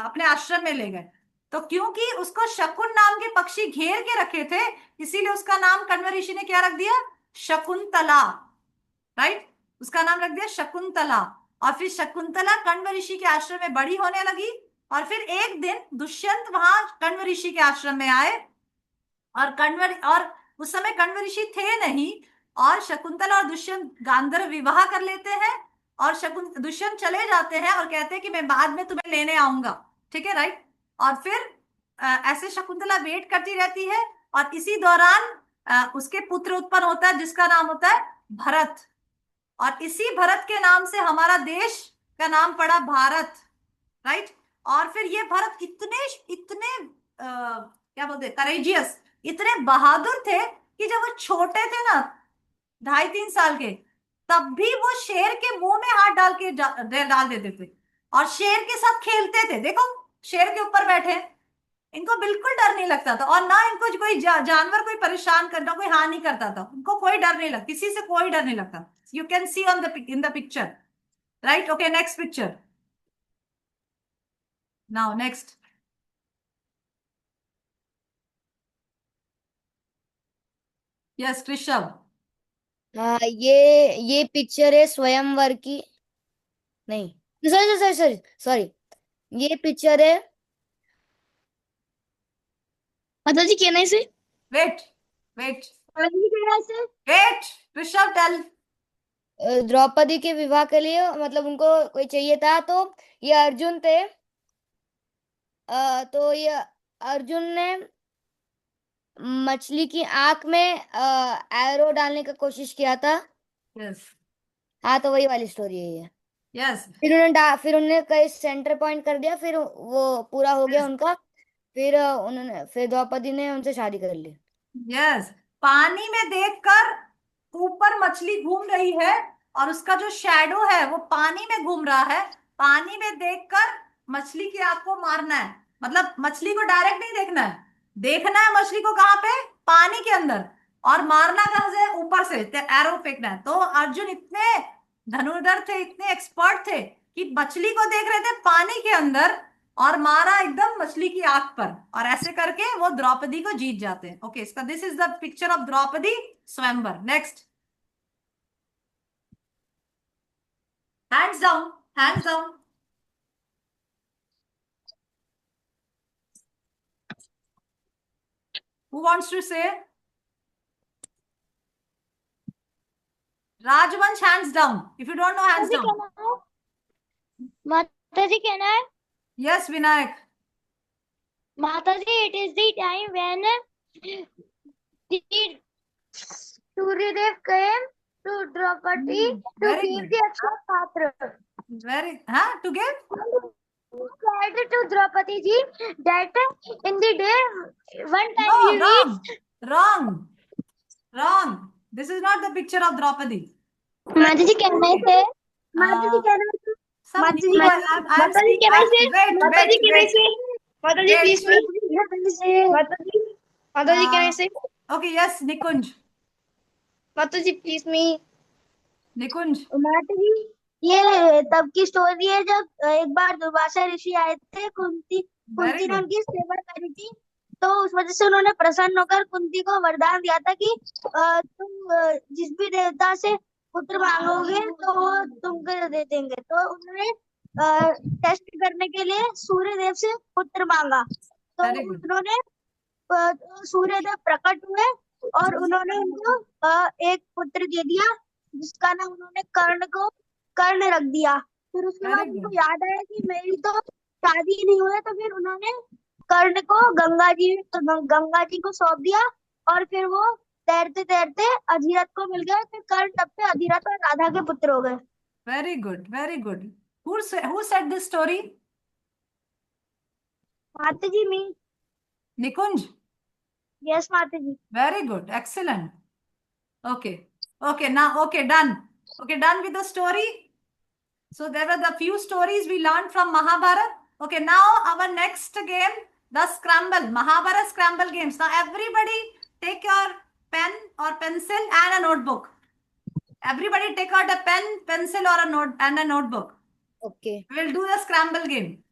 अपने आश्रम में ले गए। तो क्योंकि उसको शकुन नाम के पक्षी घेर के रखे थे, इसीलिए उसका नाम कण्व ऋषि ने क्या रख दिया? शकुंतला। राइट, उसका नाम रख दिया शकुंतला। और फिर शकुंतला कण्व ऋषि के आश्रम में बड़ी होने लगी। और फिर एक दिन दुष्यंत वहां कण्व ऋषि के आश्रम में आए, और उस समय कण्व ऋषि थे नहीं। और शकुंतला और दुष्यंत गांधर्व विवाह कर लेते हैं, और दुष्यंत चले जाते हैं और कहते हैं कि मैं बाद में तुम्हें लेने आऊंगा। ठीक है, राइट। और फिर ऐसे शकुंतला वेट करती रहती है, और इसी दौरान उसके पुत्र उत्पन्न होता है, जिसका नाम होता है भरत। और इसी भरत के नाम से हमारा देश का नाम पड़ा भारत, राइट। और फिर ये भरत इतने इतने क्या बोलते, करेजियस, इतने बहादुर थे कि जब वो छोटे थे ना, 2.5-3 साल के, तब भी वो शेर के मुंह में हाथ डाल के डाल देते थे और शेर के साथ खेलते थे। देखो, शेर के ऊपर बैठे हैं, इनको बिल्कुल डर नहीं लगता था, और ना इनको कोई जानवर कोई परेशान करता, कोई हानि करता था, उनको कोई डर नहीं लगता, किसी से कोई डर नहीं लगता। You can see on the in the picture, right. Okay, next picture now, next. Yes Krishabh. हाँ, ये पिक्चर है स्वयंवर की, नहीं, सॉरी सॉरी सॉरी सॉरी, ये पिक्चर है, माताजी कहना से वेट वेट माताजी कहना से वेट, कृषभ टेल। द्रौपदी के विवाह के लिए, मतलब उनको कोई चाहिए था, तो ये अर्जुन थे। तो ये अर्जुन ने मछली की आंख में एरो डालने का कोशिश किया था। यस हाँ, तो वही वाली स्टोरी है ये। यस फिर उन्होंने कहीं सेंटर पॉइंट कर दिया, फिर वो पूरा हो गया उनका, फिर द्रौपदी ने उनसे शादी कर ली। यस, पानी में देखकर ऊपर मछली घूम रही है और उसका जो शैडो है वो पानी में घूम रहा है। पानी में देखकर मछली की आंख को मारना है, मतलब मछली को डायरेक्ट नहीं देखना है, देखना है मछली को कहाँ पे, पानी के अंदर, और मारना कहाँ से, ऊपर से एरो फेंकना है। तो अर्जुन इतने धनुर्धर थे, इतने एक्सपर्ट थे कि मछली को देख रहे थे पानी के अंदर और मारा एकदम मछली की आंख पर, और ऐसे करके वो द्रौपदी को जीत जाते हैं। ओके, इसका this is the picture of Draupadi swayamvar. Next, hands down, hands down. Who wants to say? Rajvansh, hands down. If you don't know, hands माताजी down. कहना है माताजी कहना है Yes, Vinayak. माताजी it is the time when the Suryadev came to Draupadi to Very give good. the Akshaya Patra. Very, huh? To give? He said to Draupadi ji that in the day one time No, you wrong. eat. Wrong. Wrong. This is not the picture of Draupadi. माताजी कहना है माताजी Uh, कहना है some माताजी new, कहना I'm माताजी speaking. कहना से Wait, माताजी wait, कहना wait. से माताजी Wait. प्लीज मी माताजी माताजी कहना से Okay, yes, Nikunj. माताजी प्लीज मी Nikunj. माताजी ये तब की स्टोरी है जब एक बार दुर्वासा ऋषि आए थे, कुंती Very ने good. उनकी सेवा करी थी, तो उस वजह से उन्होंने प्रसन्न होकर कुंती को वरदान दिया था कि तुम जिस भी देवता से पुत्र मांगोगे तो वो तुमको दे देंगे। तो उन्होंने टेस्ट करने के लिए सूर्य देव से पुत्र मांगा, तो Very good. उन्होंने सूर्य देव प्रकट हुए और उन्होंने उनको एक पुत्र दे दिया जिसका नाम उन्होंने कर्ण रख दिया। फिर उसके Very बाद उनको good. याद आया कि मेरी तो शादी नहीं हुई है, तो फिर उन्होंने कर्ण को गंगा जी को सौंप दिया और फिर वो तैरते तैरते अधिरथ को मिल गए। फिर कर्ण तब से अधिरथ और राधा के पुत्र हो गए। Very good. Very good. Who said this story? माता जी मी Nikunj. यस माता जी। Very good. Excellent. Okay. Okay. Now, okay, done. Okay, done with the story. So there were the few stories we learned from Mahabharata. Okay, now our next game, the scramble, Mahabharata scramble games. Now everybody take your pen or pencil and a notebook. Everybody take out a pen, pencil or a note and a notebook. Okay. We will do the scramble game.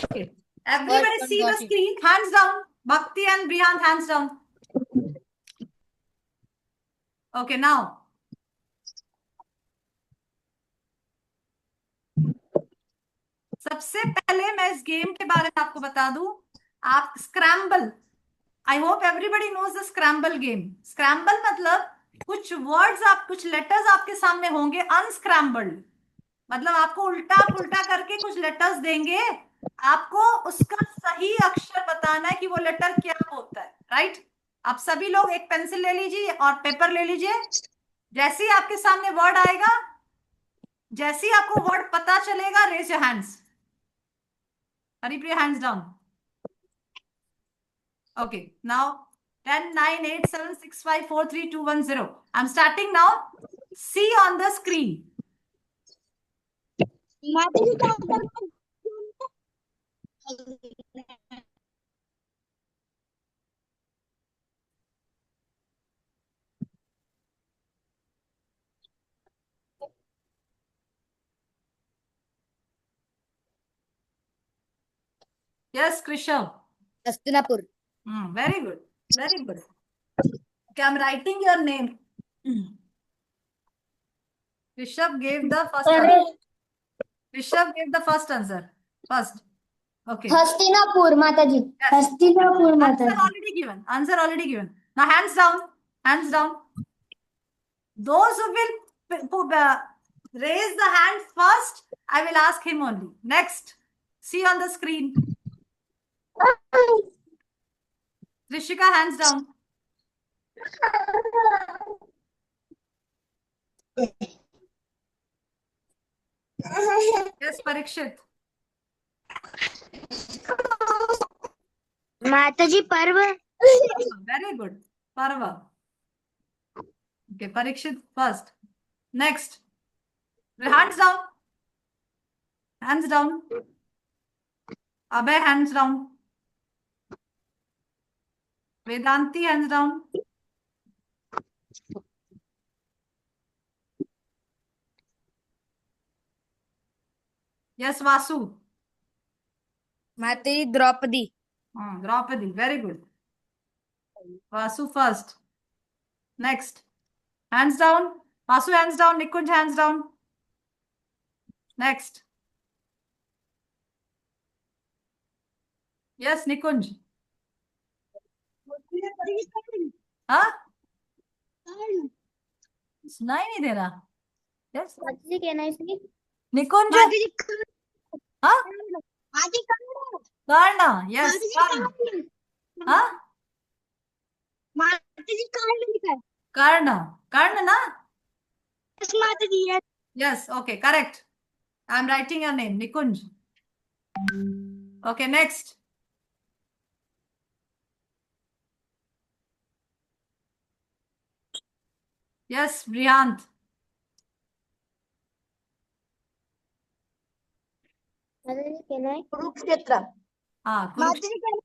Okay. Everybody First one see the got it. screen. Hands down. Bhakti and Brihan, hands down. Okay, now. सबसे पहले मैं इस game के बारे में आपको बता दूं। आप scramble, I hope everybody knows the scramble game. Scramble मतलब कुछ वर्ड्स, आप कुछ लेटर्स आपके सामने होंगे अनस्क्रैम्बल्ड, मतलब आपको उल्टा पुल्टा करके कुछ लेटर्स देंगे, आपको उसका सही अक्षर बताना है कि वो लेटर क्या होता है, राइट। आप सभी लोग एक पेंसिल ले लीजिए और पेपर ले लीजिए। जैसे ही आपके सामने वर्ड आएगा, जैसे ही आपको वर्ड पता चलेगा, raise your hands. Hari Priya, hands down. Okay, now 10, 9, 8, 7, 6, 5, 4, 3, 2, 1, 0. I'm starting now. See on the screen. माता जी क्या कर रहे हैं? Yes, Krishav. Hastinapur. Very good. Very good. Okay, I'm writing your name. Rishabh gave the first answer. Rishabh gave the first answer. First. Okay. Hastinapur माताजी Yes. Hastinapur Answer माताजी already given. Answer already given. Now hands down. Hands down. Those who will raise the hand first, I will ask him only. Next. See on the screen. Trishika, hands down. Yes, Parikshit. माताजी पर्व Very good. Parva. Okay, Parikshit first. Next. Hands down. Hands down. Abhay, hands down. Vedanti, hands down. Yes, Vasu. Mataji Draupadi. Draupadi, very good. Vasu first. Next. Hands down. Vasu, hands down. Nikunj, hands down. Next. Yes, Nikunj. हाँ सुनाई नहीं दे रहा। Yes. माताजी कहना है इसलिए निकुंज। माताजी हाँ माताजी कर्ण। यस कर्ण। हाँ माताजी कर्ण लिखा है कर्ण। कर्ण ना। यस माताजी yes Yes, okay, correct. I'm writing your name, Nikunj. Okay, next. Yes, Brihant. माताजी कहना है कुरुक्षेत्र हाँ माताजी कहना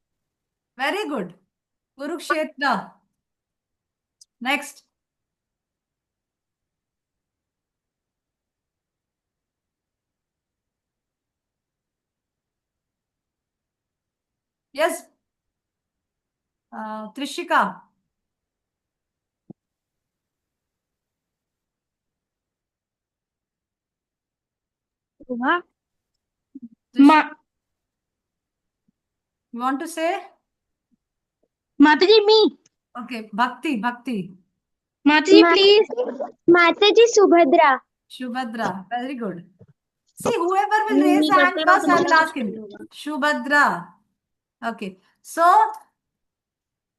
very good. Kurukshetra. Next. Yes. Trishika. Ma- You want to say? माताजी मी Okay, Bhakti, Bhakti. माताजी प्लीज माताजी Subhadra Shubhadra. Very good. See, whoever will raise the hand first, I will ask him. Shubhadra. Okay. So,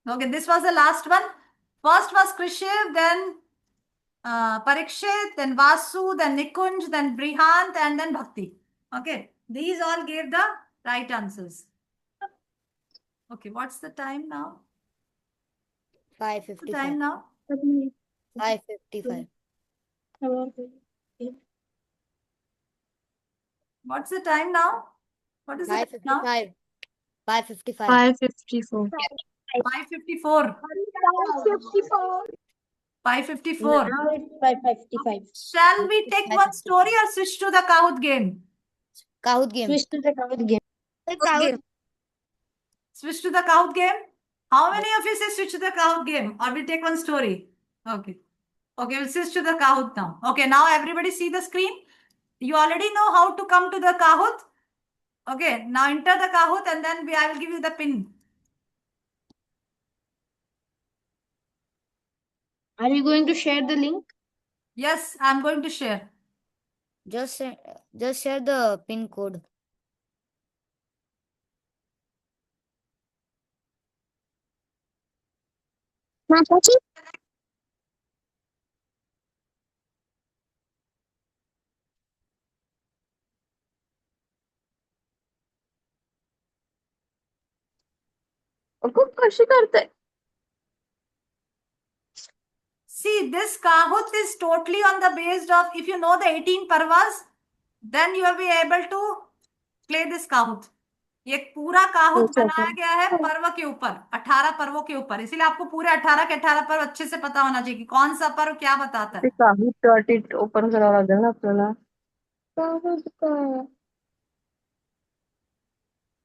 okay, this was the last one. First was Krishiv, then Parikshit, then Vasu, then Nikunj, then Brihant, and then Bhakti. Okay. These all gave the right answers. Okay, what's the time now? What's the time 5:55. now? 5:55. What's the time now? What is the time now? 5:55. 5:55. 554 5:54. 5:54. now it's 5:55 Shall we take one story or switch to the Kahoot game? Kahoot game. switch to the Kahoot game Switch to the Kahoot game? How many of you say switch to the Kahoot game? Or we'll take one story? Okay. Okay, we'll switch to the Kahoot now. Okay, now everybody see the screen. You already know how to come to the Kahoot. Okay, now enter the Kahoot and then I will give you the pin. are you going to share the link Yes, I'm going to share. Just share the pin code. माताजी कशी करते? See, this Kahut is totally on the based of, if you know the 18 Parvas, then you will be able to play this Kahut. ये पूरा काहुत अच्छा बनाया गया है पर्व के ऊपर, 18 पर्वों के ऊपर, इसीलिए आपको पूरे 18 के 18 पर्व अच्छे से पता होना चाहिए कि कौन सा पर्व क्या बताता ते है. काही टॉटीट ओपन करावं लागेल ना आपल्याला.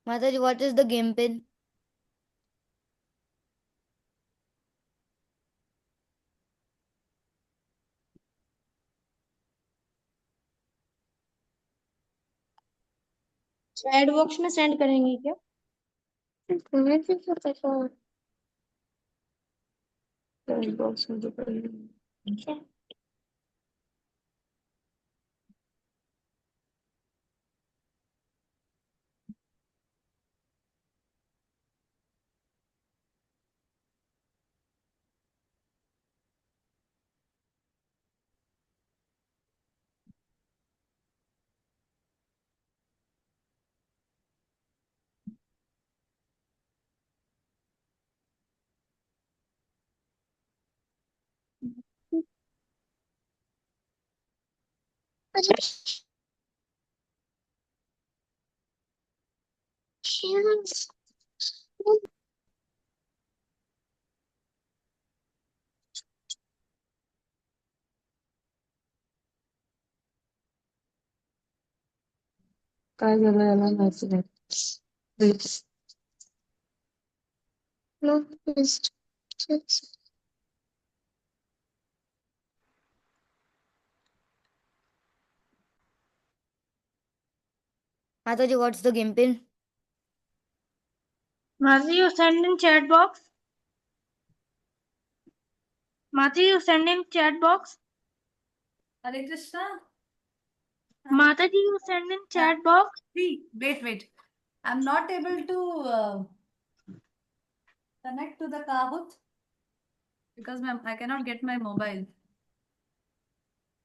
Mataji, what is the game pin? Chat box में सेंड करेंगे क्या? बॉक्स मध्ये पडलं. काय झालं याला माहिती नाही. Please. No, please. Mataji, what's the game pin? Mataji, you send in chat box. Mataji, you send in chat box. Hare Krishna. Mataji, you send in chat box. See, wait. I'm not able to connect to the Kahoot because I cannot get my mobile.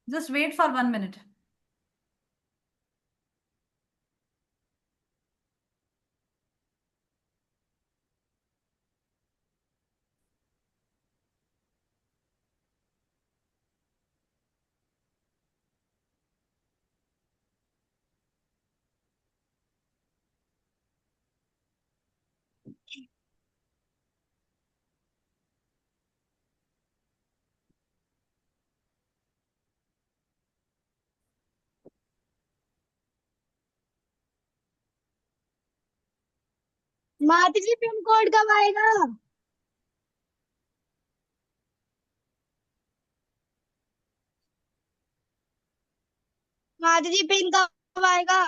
Just wait for 1 minute. माताजी pin code कब आएगा? माताजी pin कब आएगा?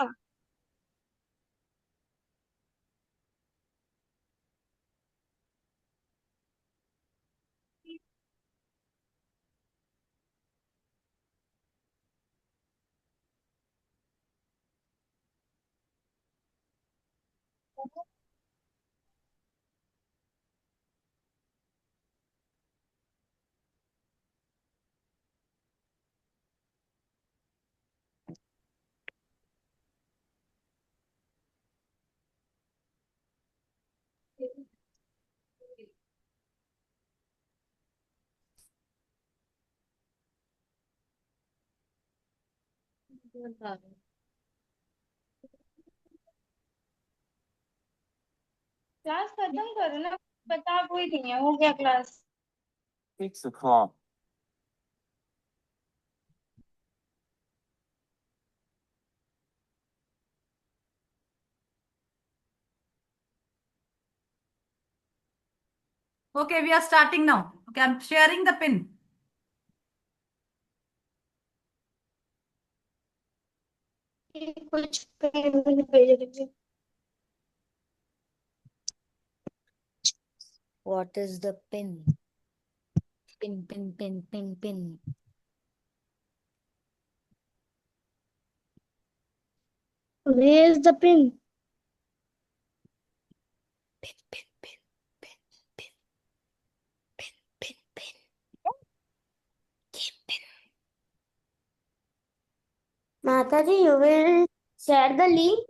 Class खत्म करो ना, बता कोई नहीं है, हो गया class. 6 o'clock. Okay, we are starting now. Okay, I'm sharing the pin. कुछ भेज दीजिए. What is the pin? Pin. Where is the pin? Pin. Mataji, you will share the link.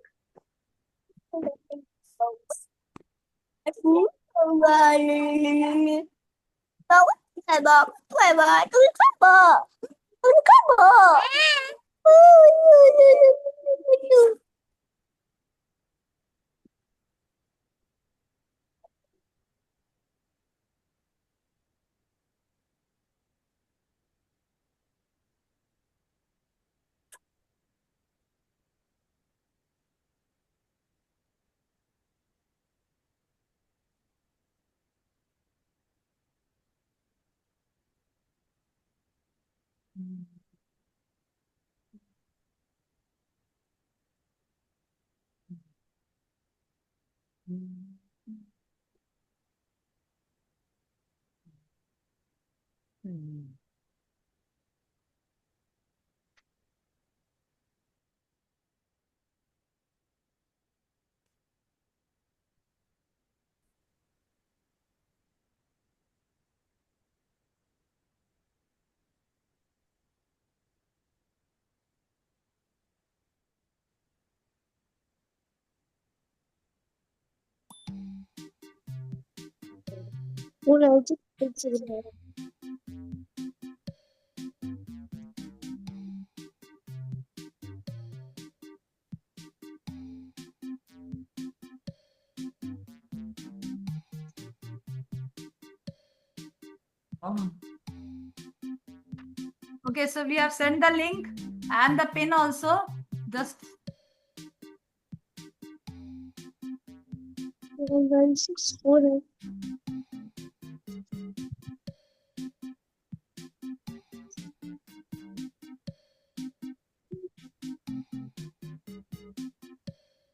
Okay, so we have sent the link and the pin also. Just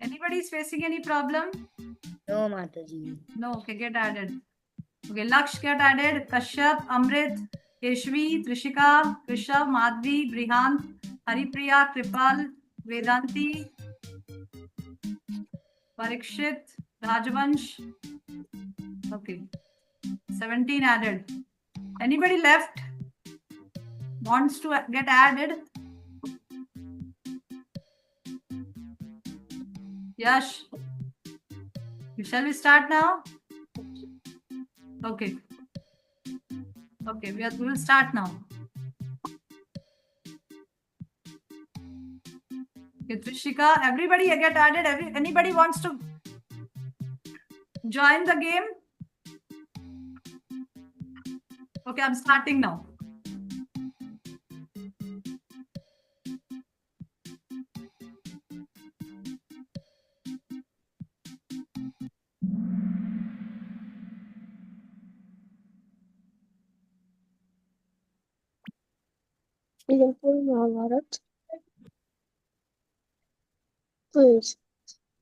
anybody is facing any problem? No, Mataji. No, okay, get added. Okay, Laksh get added. Kashyap, Amrit, Keshvi, Trishika, Krishav, Madhvi, Brihant, Haripriya, Kripal, Vedanti, Parikshit, Rajvansh. Okay, 17 added. Anybody left? Wants to get added? Yash. Shall we start now? Okay. Okay, we will start now. Okay, Trishika, everybody get added. Anybody wants to join the game? Okay, I'm starting now. Please.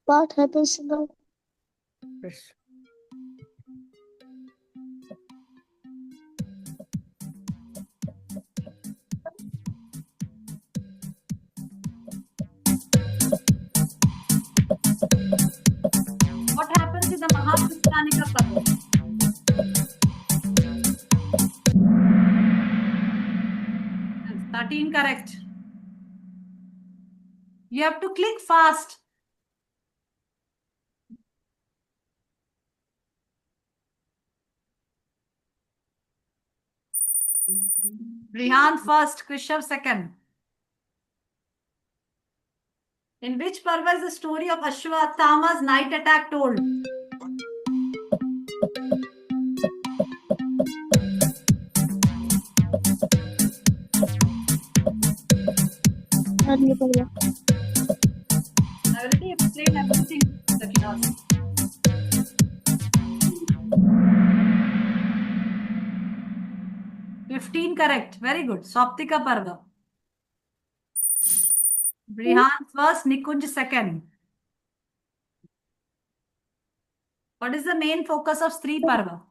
What happens now? Yes. What happens in the Mahaprastanika Parva? 13 correct. You have to click fast. Brihant first, Krishav second. In which Parva is the story of Ashwatthama's night attack told? I already explained everything in the class. $15 correct. Very good. Swaptika Parva. Brihant first, Nikunj second. What is the main focus of Stree Parva?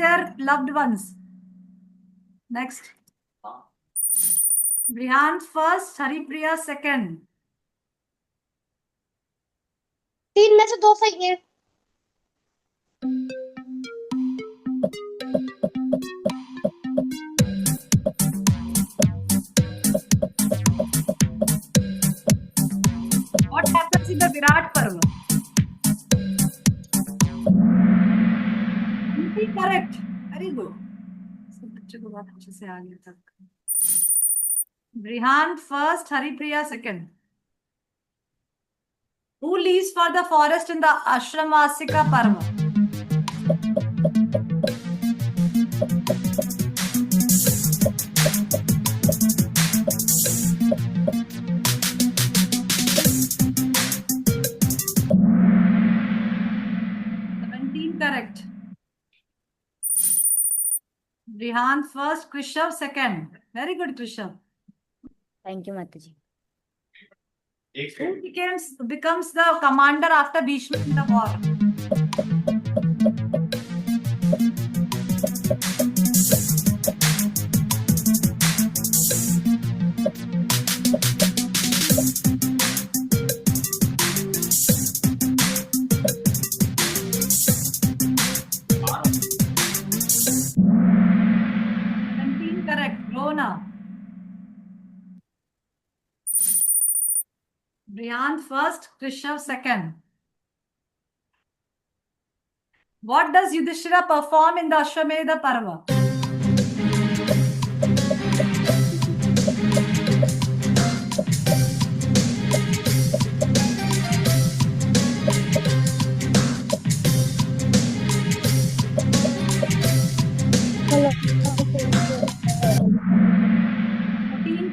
their loved ones. Next. Brihan first, Haripriya second. 3 में से 2 सही है। What happens in the Virat Parva? Correct. Very good. बच्चे को बहुत अच्छे से आगे तक. Brihan first, Haripriya second. Who leaves for the forest in the Ashramvasika Parva? Correct. Brihan first, Krishav second. Very good, Krishav. Thank you, Mataji. Who becomes the commander after Bhishma in the war? Brihan first, Krishav second. What does Yudhishthira perform in the Ashwamedha Parva?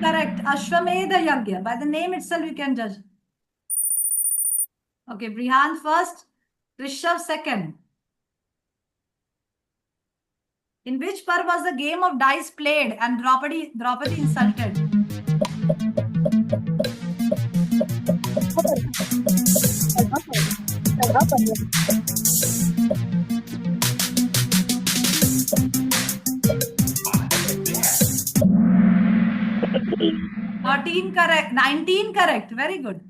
Correct. Ashwamedha Yagya. By the name itself, you can judge. Okay, Brihan first, Rishabh second. In which parv was the game of dice played and Draupadi insulted? Correct. 19 correct. Very good.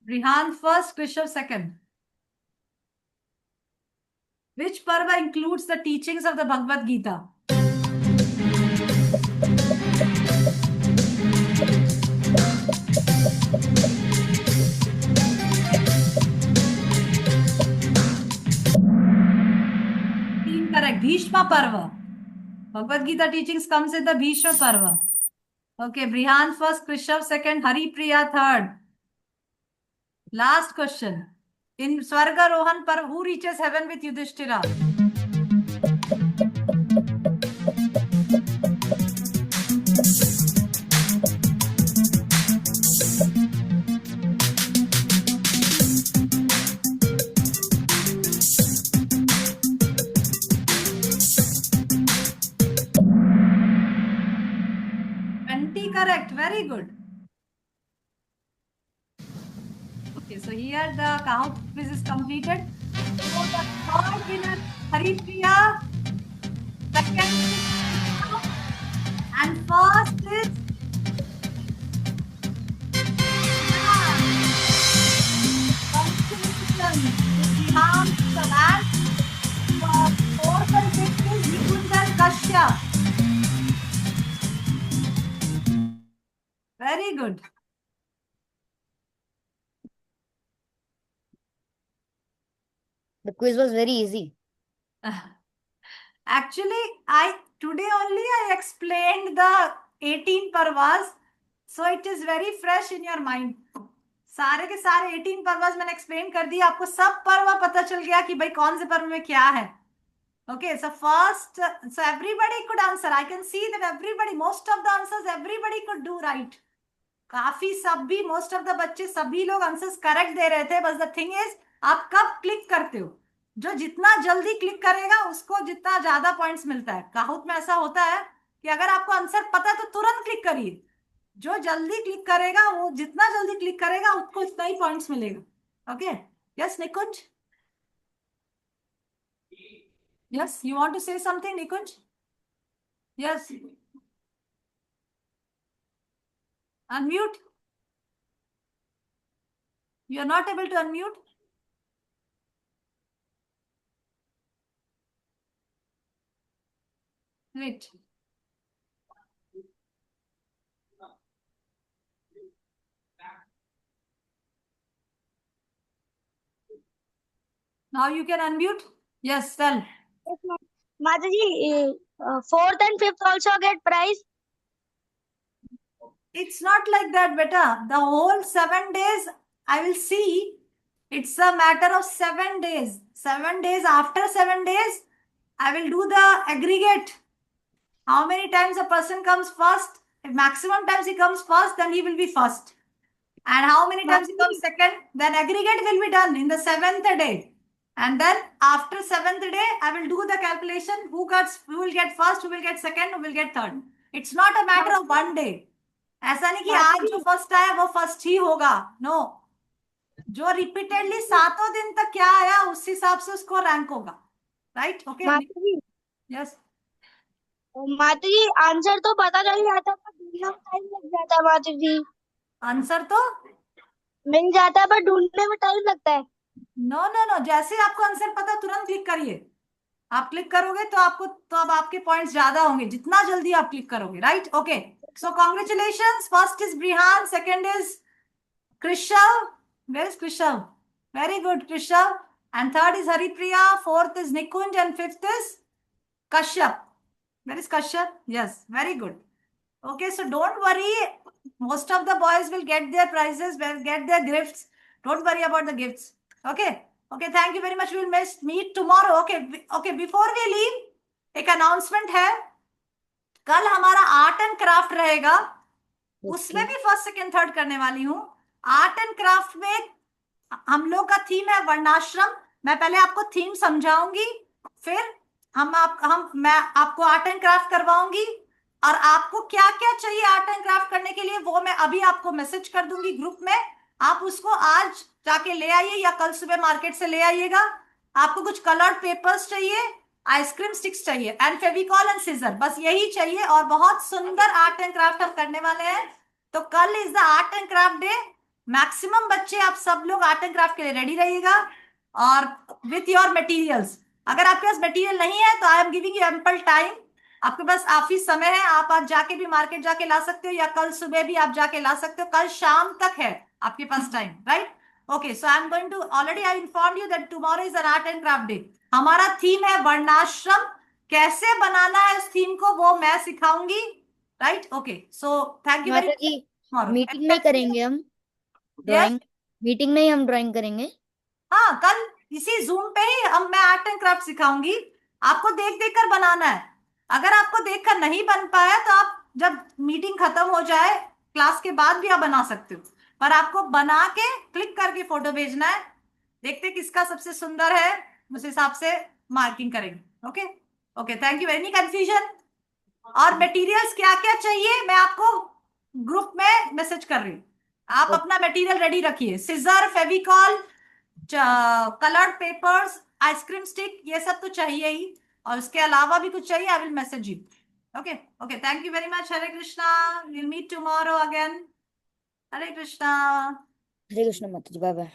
Brihan first, Krishav second. Which parva includes the teachings of the Bhagavad Gita? Correct. Bhishma Parva. Bhagavad Gita teachings comes in the Bhishma Parva. Okay, Brihan first, Krishav second, Haripriya third. Last question. In Swarga Rohan Parva, who reaches heaven with Yudhishthira? Correct. Very good. Okay, so here the Kahoot quiz is completed. So the third winner, Haripriya. Second is and first is Brihan Salat. Fourth and fifth is Nikunjan Kashyap. Very good. The quiz was very easy. Actually, today only I explained the 18 parvas, so it is very fresh in your mind. सारे के सारे 18 पर्वस मैंने explain कर दिया, आपको सब पर्व पता चल गया कि भाई कौन से पर्व में क्या है. Okay, so first, so everybody could answer. I can see that everybody, most of the answers, everybody could do right. काफी सभी, most of the बच्चे सभी लोग आंसर्स करेक्ट दे रहे थे. बस द थिंग इज, आप कब क्लिक करते हो? जो जितना जल्दी क्लिक करेगा उसको जितना ज्यादा पॉइंट्स मिलता है. काहूत में ऐसा होता है कि अगर आपको आंसर पता है तो तुरंत क्लिक करिए. जो जल्दी क्लिक करेगा, वो जितना जल्दी क्लिक करेगा उसको उतना ही पॉइंट्स मिलेगा. Okay, yes Nikunj. Yes, you want to say something, Nikunj? Yes. Unmute. You are not able to unmute? Wait. Now you can unmute? Yes, tell. Yes, Mataji, fourth and fifth also get prize. It's not like that, beta. The whole 7 days, I will see. It's a matter of 7 days. 7 days, after 7 days, I will do the aggregate. How many times a person comes first? If maximum times he comes first, then he will be first. And how many times he comes second? Then aggregate will be done in the 7th day. And then after 7th day, I will do the calculation. Who will get first, who will get second, who will get third. It's not a matter of 1 day. ऐसा नहीं कि आज जो first आया वो first ही होगा. No, जो repeatedly 7 दिन तक क्या आया उस हिसाब से उसको रैंक होगा. राइट? ओके. यस. माताजी आंसर तो पता चल जाता है पर ढूंढने में टाइम लग जाता है माताजी. आंसर तो मिल जाता है पर ढूंढने में टाइम लगता है. नो नो नो, जैसे आपको आंसर पता तुरंत क्लिक करिए. आप क्लिक करोगे तो अब आपके पॉइंट्स ज्यादा होंगे जितना जल्दी आप क्लिक करोगे. Right? Okay. So congratulations. First is Brihan, second is Krishav. Where is Krishav? Very good, Krishav. And third is Haripriya. Fourth is Nikunj. And fifth is Kashyap. Where is Kashyap? Yes, very good. Okay, so don't worry. Most of the boys will get their prizes, will get their gifts. Don't worry about the gifts. Okay. Okay, thank you very much. We'll meet tomorrow. Okay. Okay, before we leave, एक announcement है. कल हमारा art and craft रहेगा. उसमें भी first second third करने वाली हूँ. आर्ट एंड क्राफ्ट में हम लोग का थीम है वर्णाश्रम. मैं पहले आपको थीम समझाऊंगी, फिर मैं आपको आर्ट एंड क्राफ्ट करवाऊंगी. और आपको क्या क्या चाहिए आर्ट एंड क्राफ्ट करने के लिए वो मैं अभी आपको मैसेज कर दूंगी ग्रुप में. आप उसको आज जाके ले आइए या कल सुबह मार्केट से ले आइएगा. आपको कुछ कलर्ड पेपर्स चाहिए, आइसक्रीम स्टिक्स चाहिए एंड फेविकॉल एंड सीजर. बस यही चाहिए और बहुत सुंदर आर्ट एंड क्राफ्ट हम करने वाले हैं. तो कल is the art and craft day. Maximum बच्चे आप सब लोग आर्ट एंड क्राफ्ट के लिए रेडी रहिएगा और विथ योर मटेरियल्स. अगर आपके पास मटेरियल नहीं है तो I am giving you ample time. आपके पास काफी समय है. आप आज जाके भी मार्केट जाके ला सकते हो या कल सुबह भी आप जाके ला सकते हो. कल शाम तक है आपके पास time. Right? Okay. So I am going to already I inform you that tomorrow is an art and craft day. हमारा थीम है वर्णाश्रम. कैसे बनाना है इस थीम को वो मैं सिखाऊंगी. Right? Okay. So thank you very much. Meeting में करेंगे हम ड्राइंग. मीटिंग में ही हम ड्राइंग करेंगे. हाँ, कल इसी जूम पे ही मैं आर्ट एंड क्राफ्ट सिखाऊंगी. आपको देख देख कर बनाना है. अगर आपको देखकर नहीं बन पाया तो आप जब मीटिंग खत्म हो जाए क्लास के बाद भी आप बना सकते हो, पर आपको बना के क्लिक करके फोटो भेजना है. देखते किसका सबसे सुंदर है, उस हिसाब से मार्किंग करेंगे. Okay. Okay, thank you. Any confusion? और मटेरियल्स क्या क्या चाहिए मैं आपको ग्रुप में मैसेज कर रही हूँ. आप अपना मटेरियल रेडी रखिए. Scissor, Fevicol, coloured papers, ice cream stick, ये सब तो चाहिए ही. और उसके अलावा भी कुछ चाहिए, I will message you. Okay. Okay, thank you very much. Hare Krishna. Will meet tomorrow again. Hare Krishna. Hare Krishna Mata ji. Bye bye.